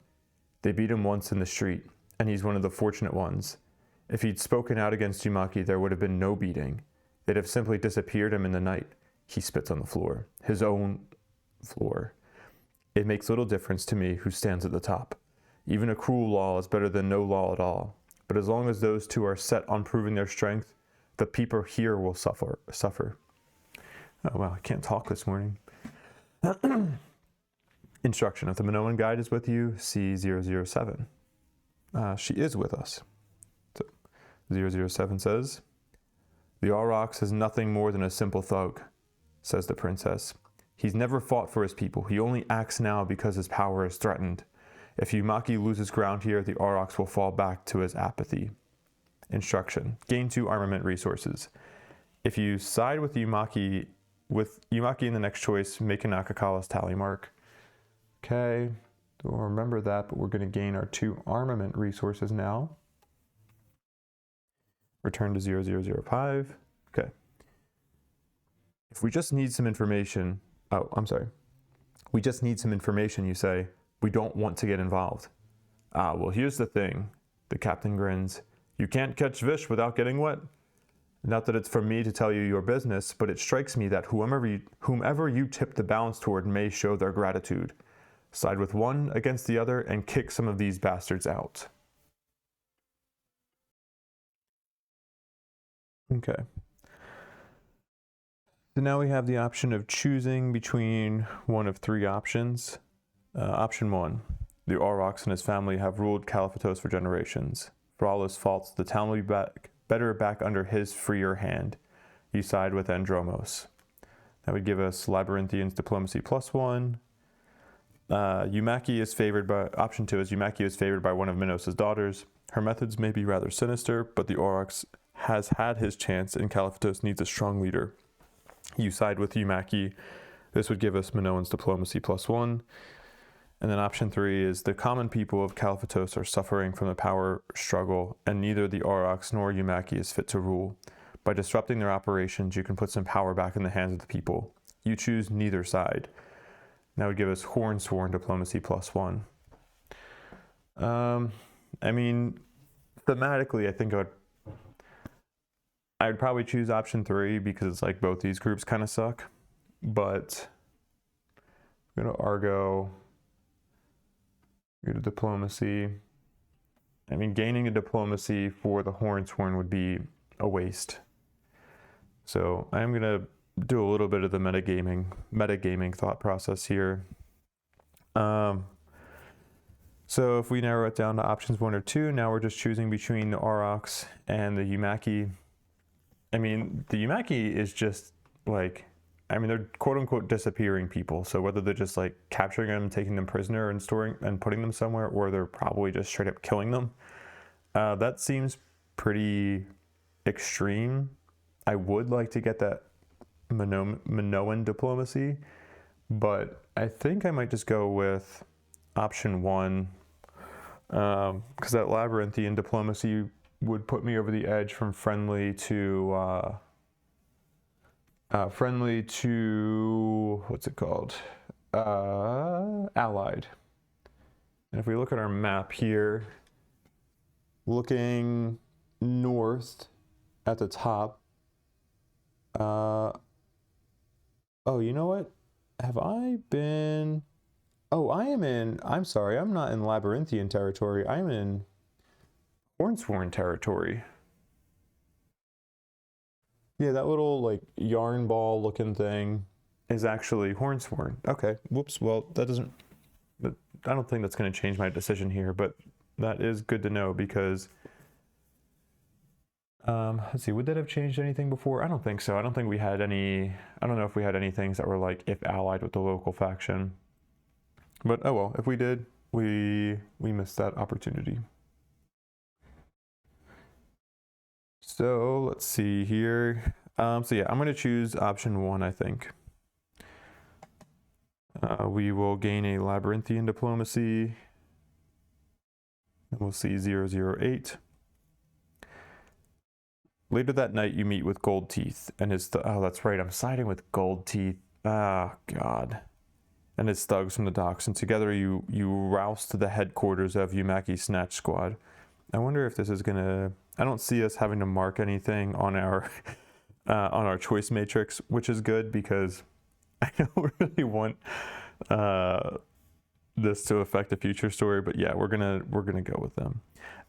A: They beat him once in the street, and he's one of the fortunate ones. If he'd spoken out against Yumaki, there would have been no beating. They'd have simply disappeared him in the night. He spits on the floor, his own floor. It makes little difference to me who stands at the top. Even a cruel law is better than no law at all. But as long as those two are set on proving their strength, the people here will suffer. Oh, wow, I can't talk this morning. Instruction. If the Minoan guide is with you, see 007. She is with us. So 007 says, The Aurochs is nothing more than a simple thug, says the princess. He's never fought for his people. He only acts now because his power is threatened. If Yumaki loses ground here, the Aurochs will fall back to his apathy. Instruction. Gain 2 armament resources. If you side with Yumaki in the next choice, make a Nakakala's tally mark. Okay, don't remember that, but we're going to gain our 2 armament resources now. Return to 0005. Okay. If we just need some information, we just need some information, you say, we don't want to get involved. Well, here's the thing. The captain grins. You can't catch fish without getting wet. Not that it's for me to tell you your business, but it strikes me that whomever you tip the balance toward may show their gratitude. Side with one against the other and kick some of these bastards out. Okay. So now we have the option of choosing between one of 3 options. Option 1. The Aurochs and his family have ruled Caliphatos for generations. For all his faults, the town will be better back under his freer hand. You side with Andromos. That would give us Labyrinthian's diplomacy +1. Yumaki is favored by, option 2 is Yumaki is favored by one of Minos' daughters. Her methods may be rather sinister, but the Aurochs has had his chance and Caliphatos needs a strong leader. You side with Yumaki. This would give us Minoan's diplomacy +1. And then option 3 is the common people of Caliphatos are suffering from the power struggle, and neither the Aurochs nor Yumaki is fit to rule. By disrupting their operations, you can put some power back in the hands of the people. You choose neither side. That would give us Hornsworn diplomacy +1. I mean, thematically, I think I would probably choose option 3 because it's like both these groups kind of suck. But I'm going to Argo. Go to diplomacy. I mean, gaining a diplomacy for the Hornsworn would be a waste. So I'm going to do a little bit of the metagaming thought process here. So if we narrow it down to options 1 or 2, now we're just choosing between the Aurochs and the Yumaki. I mean, the Yumaki is just like, I mean, they're quote unquote disappearing people. So whether they're just like capturing them, taking them prisoner and storing and putting them somewhere, or they're probably just straight up killing them. That seems pretty extreme. I would like to get that Minoan diplomacy, but I think I might just go with option 1, because that Labyrinthian diplomacy would put me over the edge from friendly to what's it called? Allied. And if we look at our map here, looking north at the top, oh, you know what? Have I been? Oh, I'm sorry, I'm not in Labyrinthian territory. I'm in Hornsworn territory. Yeah, that little like yarn ball looking thing is actually Hornsworn. Okay, whoops, well, that doesn't, but I don't think that's going to change my decision here, but that is good to know because, let's see, would that have changed anything before? I don't think so. I don't think we had any, I don't know if we had any things that were like if allied with the local faction. But oh well, if we did, we missed that opportunity. So let's see here. So yeah, I'm going to choose option 1, I think. We will gain a Labyrinthian diplomacy. And we'll see 008. Later that night, you meet with Gold Teeth and his... oh, that's right. I'm siding with Gold Teeth. Ah, God. And his thugs from the docks. And together you rouse to the headquarters of Yumaki's Snatch Squad. I wonder if this is going to... I don't see us having to mark anything on our choice matrix, which is good because I don't really want this to affect the future story. But yeah, we're gonna go with them.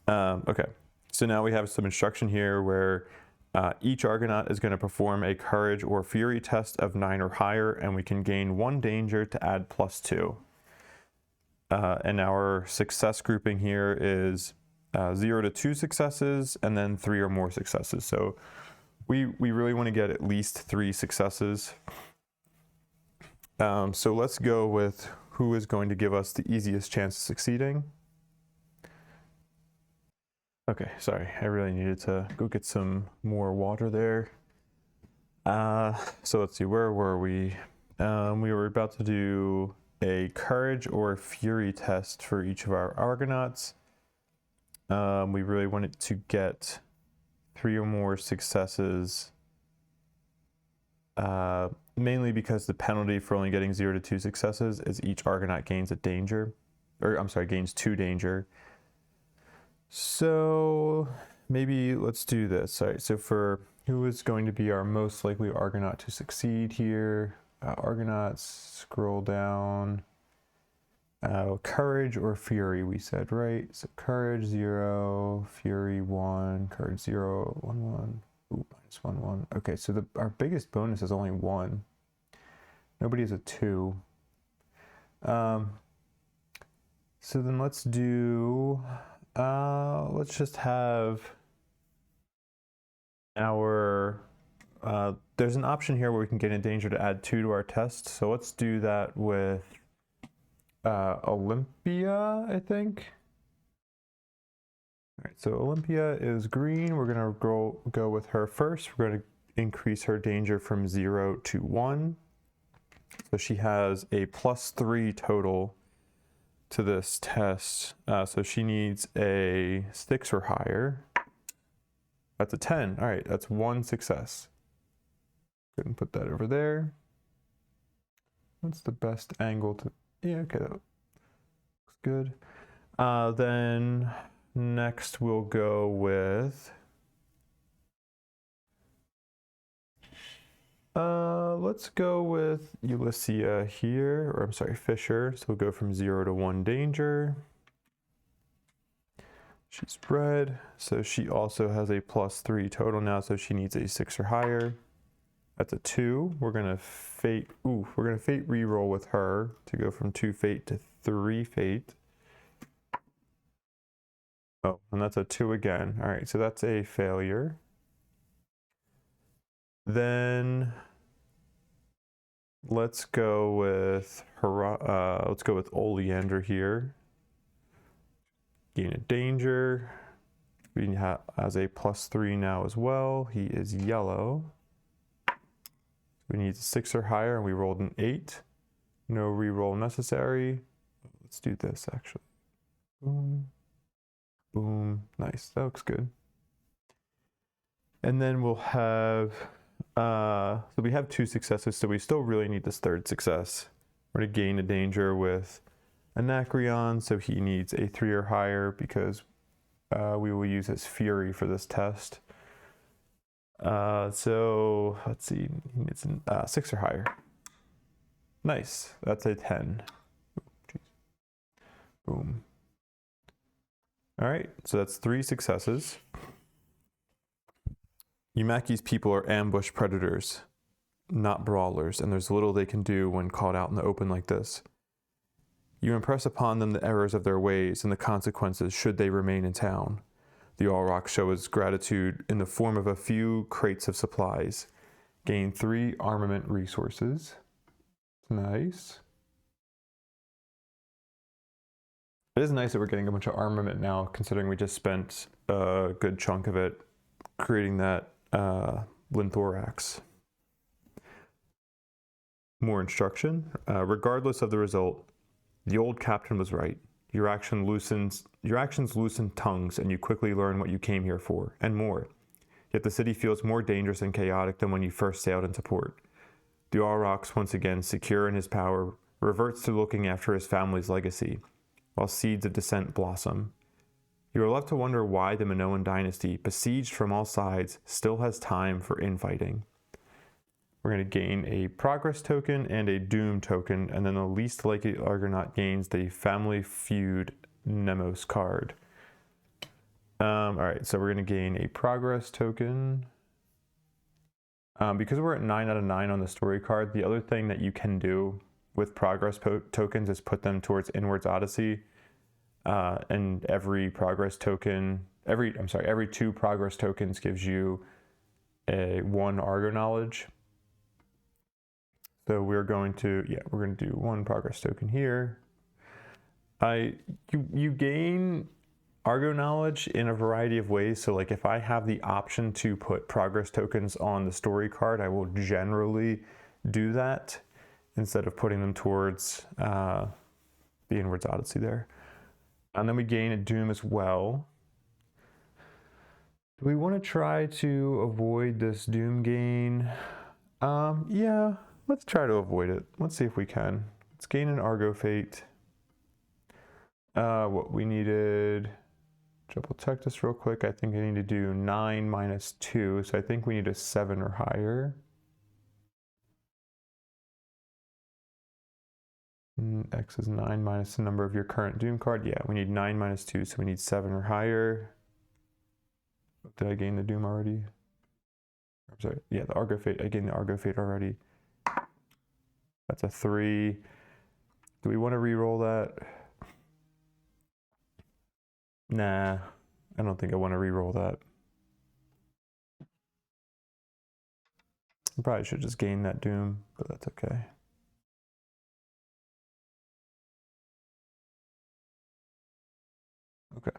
A: Okay, so now we have some instruction here where each Argonaut is going to perform a Courage or Fury test of 9 or higher, and we can gain 1 danger to add +2. And our success grouping here is 0 to 2 successes, and then 3 or more successes. So we really want to get at least 3 successes. So let's go with who is going to give us the easiest chance of succeeding. Okay, sorry. I really needed to go get some more water there. So let's see, where were we? We were about to do a courage or fury test for each of our Argonauts. We really wanted to get 3 or more successes, mainly because the penalty for only getting 0 to 2 successes is each Argonaut gains a danger, or I'm sorry, gains 2 danger. So maybe let's do this. All right, so for who is going to be our most likely Argonaut to succeed here? Argonauts, scroll down. Courage or fury, we said, right? So courage 0, fury 1, courage 0, 1, 1. Ooh, minus 1, 1. Okay, so our biggest bonus is only 1. Nobody has a 2. So then let's do, let's just have our, there's an option here where we can get in danger to add 2 to our test. So let's do that with Olympia, I think. All right, so Olympia is green. We're gonna go with her first. We're gonna increase her danger from 0 to 1. So she has a +3 total to this test. So she needs a 6 or higher. That's a 10. All right, that's 1 success. Go ahead and put that over there. What's the best angle to, yeah, okay, that looks good. Then next we'll go with, let's go with Ulyssia here, or I'm sorry, Fisher. So we'll go from 0 to 1 danger. She's red, so she also has a +3 total now, so she needs a 6 or higher. That's a 2. We're gonna fate reroll with her to go from 2 fate to 3 fate. Oh, and that's a 2 again. All right, so that's a failure. Then let's go with Oleander here. Gain a danger. We has a +3 now as well. He is yellow. We need a 6 or higher, and we rolled an 8. No reroll necessary. Let's do this actually. Boom. Boom. Nice. That looks good. And then we'll have, so we have 2 successes, so we still really need this 3rd success. We're going to gain a danger with Anacreon, so he needs a 3 or higher because we will use his fury for this test. So let's see, he needs a 6 or higher. Nice. That's a 10. Ooh, boom. All right, so that's 3 successes. Yumaki's people are ambush predators, not brawlers, and there's little they can do when caught out in the open like this. You impress upon them the errors of their ways and the consequences should they remain in town. The Auroch show his gratitude in the form of a few crates of supplies. Gain 3 armament resources. Nice. It is nice that we're getting a bunch of armament now, considering we just spent a good chunk of it creating that Linthorax. More instruction. Regardless of the result, the old captain was right. Your actions loosen tongues, and you quickly learn what you came here for, and more. Yet the city feels more dangerous and chaotic than when you first sailed into port. The Aurochs, once again secure in his power, reverts to looking after his family's legacy, while seeds of dissent blossom. You are left to wonder why the Minoan dynasty, besieged from all sides, still has time for infighting. We're going to gain a progress token and a doom token, and then the least likely Argonaut gains the Family Feud Nemos card. All right, so we're going to gain a progress token. Because we're at 9 out of 9 on the story card, the other thing that you can do with progress tokens is put them towards Inwards Odyssey. And every 2 progress tokens gives you a 1 Argo knowledge. So we're going to do 1 progress token here. You gain Argo knowledge in a variety of ways. So like if I have the option to put progress tokens on the story card, I will generally do that instead of putting them towards the Inwards Odyssey there. And then we gain a Doom as well. Do we want to try to avoid this Doom gain? Yeah, let's try to avoid it. Let's see if we can. Let's gain an Argo Fate. What we needed, double check this real quick. I think I need to do 9 minus 2, so I think we need a 7 or higher. X is 9 minus the number of your current Doom card. Yeah, we need 9 minus 2, so we need 7 or higher. Did I gain the Doom already? I'm sorry, yeah, the Argo Fate. I gained the Argo Fate already. That's a 3. Do we want to re-roll that? Nah, I don't think I want to re-roll that. I probably should just gain that Doom, but that's okay. Okay.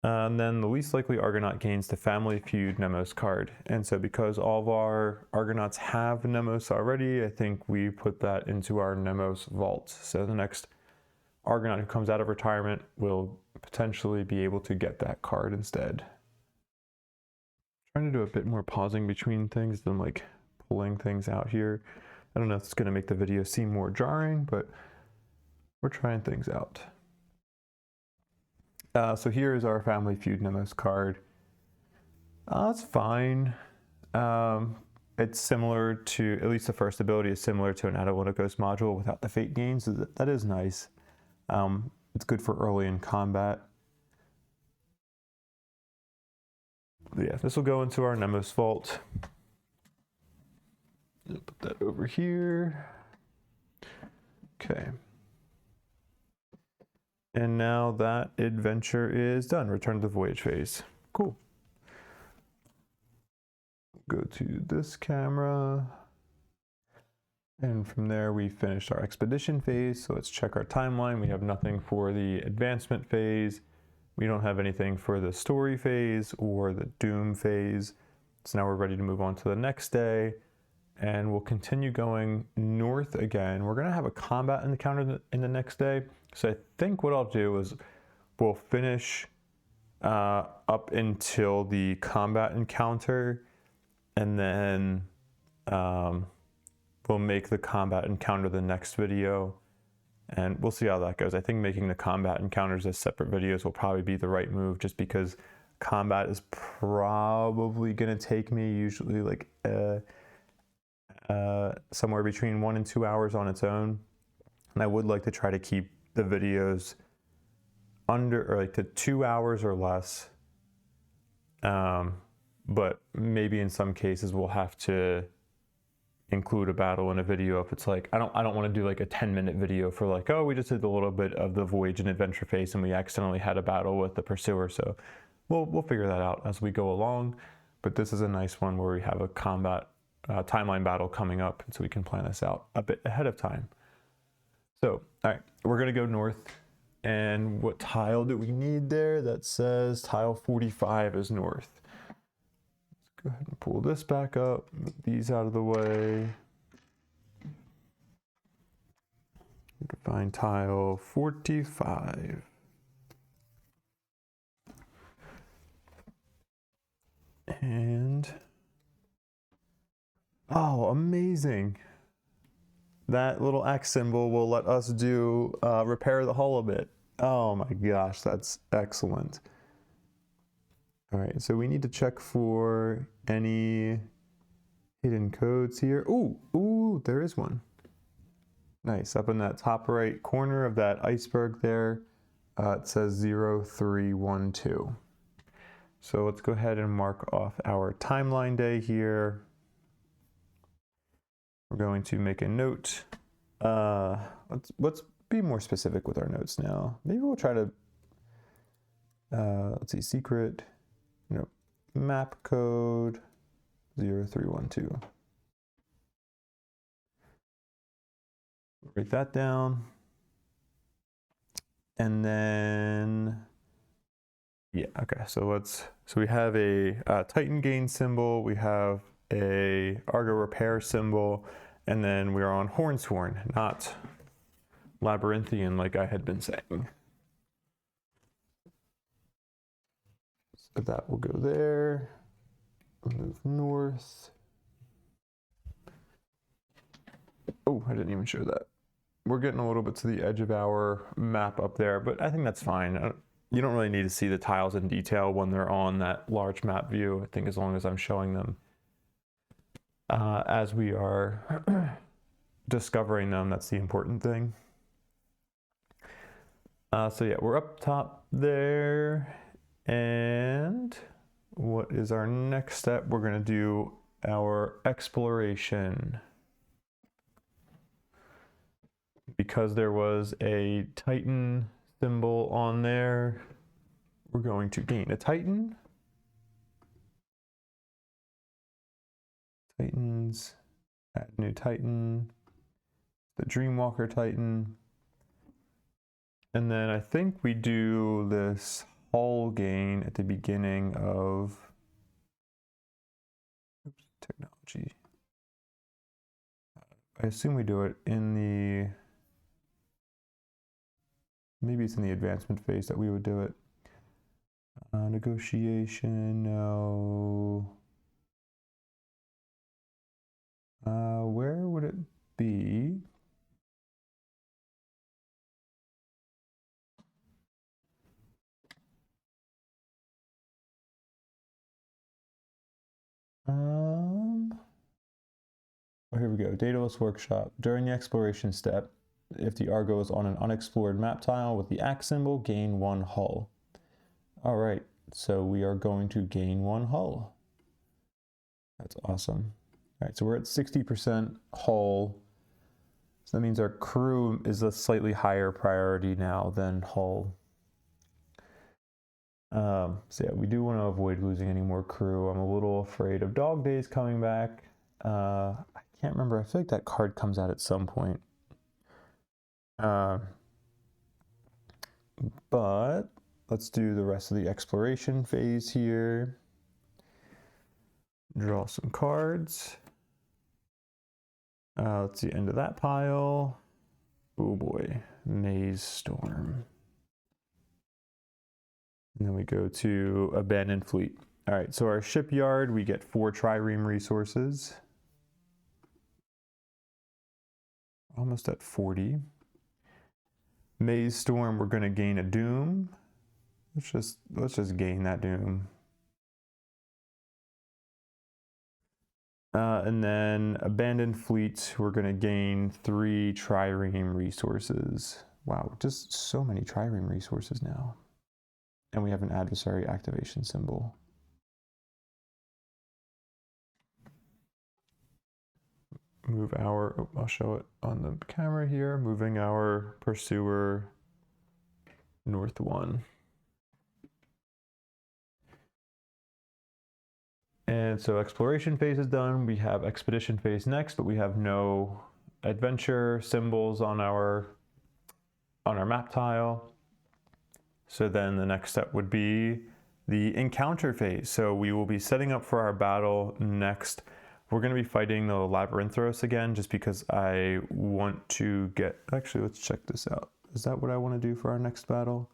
A: And then the least likely Argonaut gains the Family Feud Nemos card. And so because all of our Argonauts have Nemos already, I think we put that into our Nemos vault. So the next Argonaut who comes out of retirement will potentially be able to get that card instead. Trying to do a bit more pausing between things than like pulling things out here. I don't know if it's going to make the video seem more jarring, but we're trying things out. So here is our Family Feud Nemos card. It's fine. It's similar to, at least the first ability is similar to an Adewana Ghost module without the fate gains. So that is nice. It's good for early in combat. But yeah, this will go into our Nemos vault. I'll put that over here. Okay. And now that adventure is done. Return to the voyage phase. Cool. Go to this camera. And from there we finished our expedition phase. So let's check our timeline. We have nothing for the advancement phase. We don't have anything for the story phase or the Doom phase. So now we're ready to move on to the next day. And we'll continue going north again. We're gonna have a combat encounter in the next day. So I think what I'll do is we'll finish up until the combat encounter, and then we'll make the combat encounter the next video, and we'll see how that goes. I think making the combat encounters as separate videos will probably be the right move, just because combat is probably gonna take me usually like somewhere between 1 and 2 hours on its own. And I would like to try to keep the videos under, or like to 2 hours or less. But maybe in some cases we'll have to include a battle in a video if it's like, I don't want to do like a 10-minute video for like, oh, we just did a little bit of the voyage and adventure phase and we accidentally had a battle with the pursuer. So we'll figure that out as we go along. But this is a nice one where we have a combat timeline battle coming up, and so we can plan this out a bit ahead of time. So, all right, we're gonna go north, and what tile do we need there? That says tile 45 is north. Let's go ahead and pull this back up, move these out of the way. Find tile 45. And oh, amazing. That little X symbol will let us do repair the hull a bit. Oh my gosh, that's excellent. All right, so we need to check for any hidden codes here. Ooh, there is one. Nice, up in that top right corner of that iceberg there, it says 0312. So let's go ahead and mark off our timeline day here. We're going to make a note. Let's be more specific with our notes now. Maybe we'll try to, let's see, secret, no, map code 0312. Write that down. And then, yeah, okay, so we have a Titan gain symbol, we have a Argo repair symbol, and then we're on Hornsworn, not Labyrinthian like I had been saying. So that will go there, move north. Oh, I didn't even show that. We're getting a little bit to the edge of our map up there, but I think that's fine. You don't really need to see the tiles in detail when they're on that large map view. I think as long as I'm showing them as we are discovering them, that's the important thing. So yeah, we're up top there. And what is our next step? We're gonna do our exploration. Because there was a Titan symbol on there, we're going to gain a Titan. Titans, add new Titan, the Dreamwalker Titan. And then I think we do this hull gain at the beginning of technology. I assume we do it in the, maybe it's in the advancement phase that we would do it. Negotiation, no. Where would it be? Oh, here we go. Daedalus Workshop. During the exploration step, if the Argo is on an unexplored map tile with the axe symbol, gain 1 hull. All right, so we are going to gain 1 hull. That's awesome. All right, so we're at 60% hull. So that means our crew is a slightly higher priority now than hull. So yeah, we do want to avoid losing any more crew. I'm a little afraid of Dog Days coming back. I can't remember. I feel like that card comes out at some point. But let's do the rest of the exploration phase here. Draw some cards. Let's see, end of that pile. Oh boy, Maze Storm. And then we go to Abandoned Fleet. All right, so our shipyard, we get 4 trireme resources. Almost at 40. Maze Storm, we're gonna gain a Doom. Let's just gain that Doom. And then Abandoned Fleet, we're gonna gain 3 trireme resources. Wow, just so many trireme resources now. And we have an adversary activation symbol. Move our, I'll show it on the camera here, moving our pursuer north 1. And so exploration phase is done. We have expedition phase next, but we have no adventure symbols on our map tile. So then the next step would be the encounter phase. So we will be setting up for our battle next. We're going to be fighting the Labyrinthos again, just because I want to get, actually, let's check this out. Is that what I want to do for our next battle?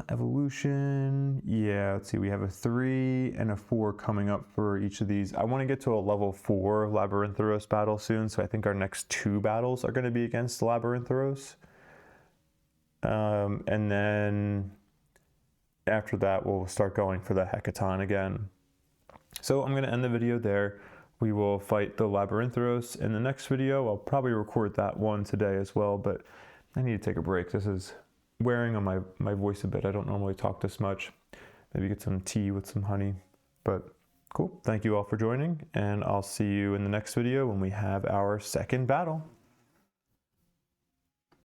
A: Evolution, yeah, let's see, we have a 3 and a 4 coming up for each of these. I want to get to a level 4 Labyrinthos battle soon, so I think our next 2 battles are going to be against Labyrinthos. And then after that, we'll start going for the Hecaton again. So I'm going to end the video there. We will fight the Labyrinthos in the next video. I'll probably record that one today as well, but I need to take a break. This is wearing on my voice a bit. I don't normally talk this much. Maybe get some tea with some honey, but cool. Thank you all for joining, and I'll see you in the next video when we have our second battle.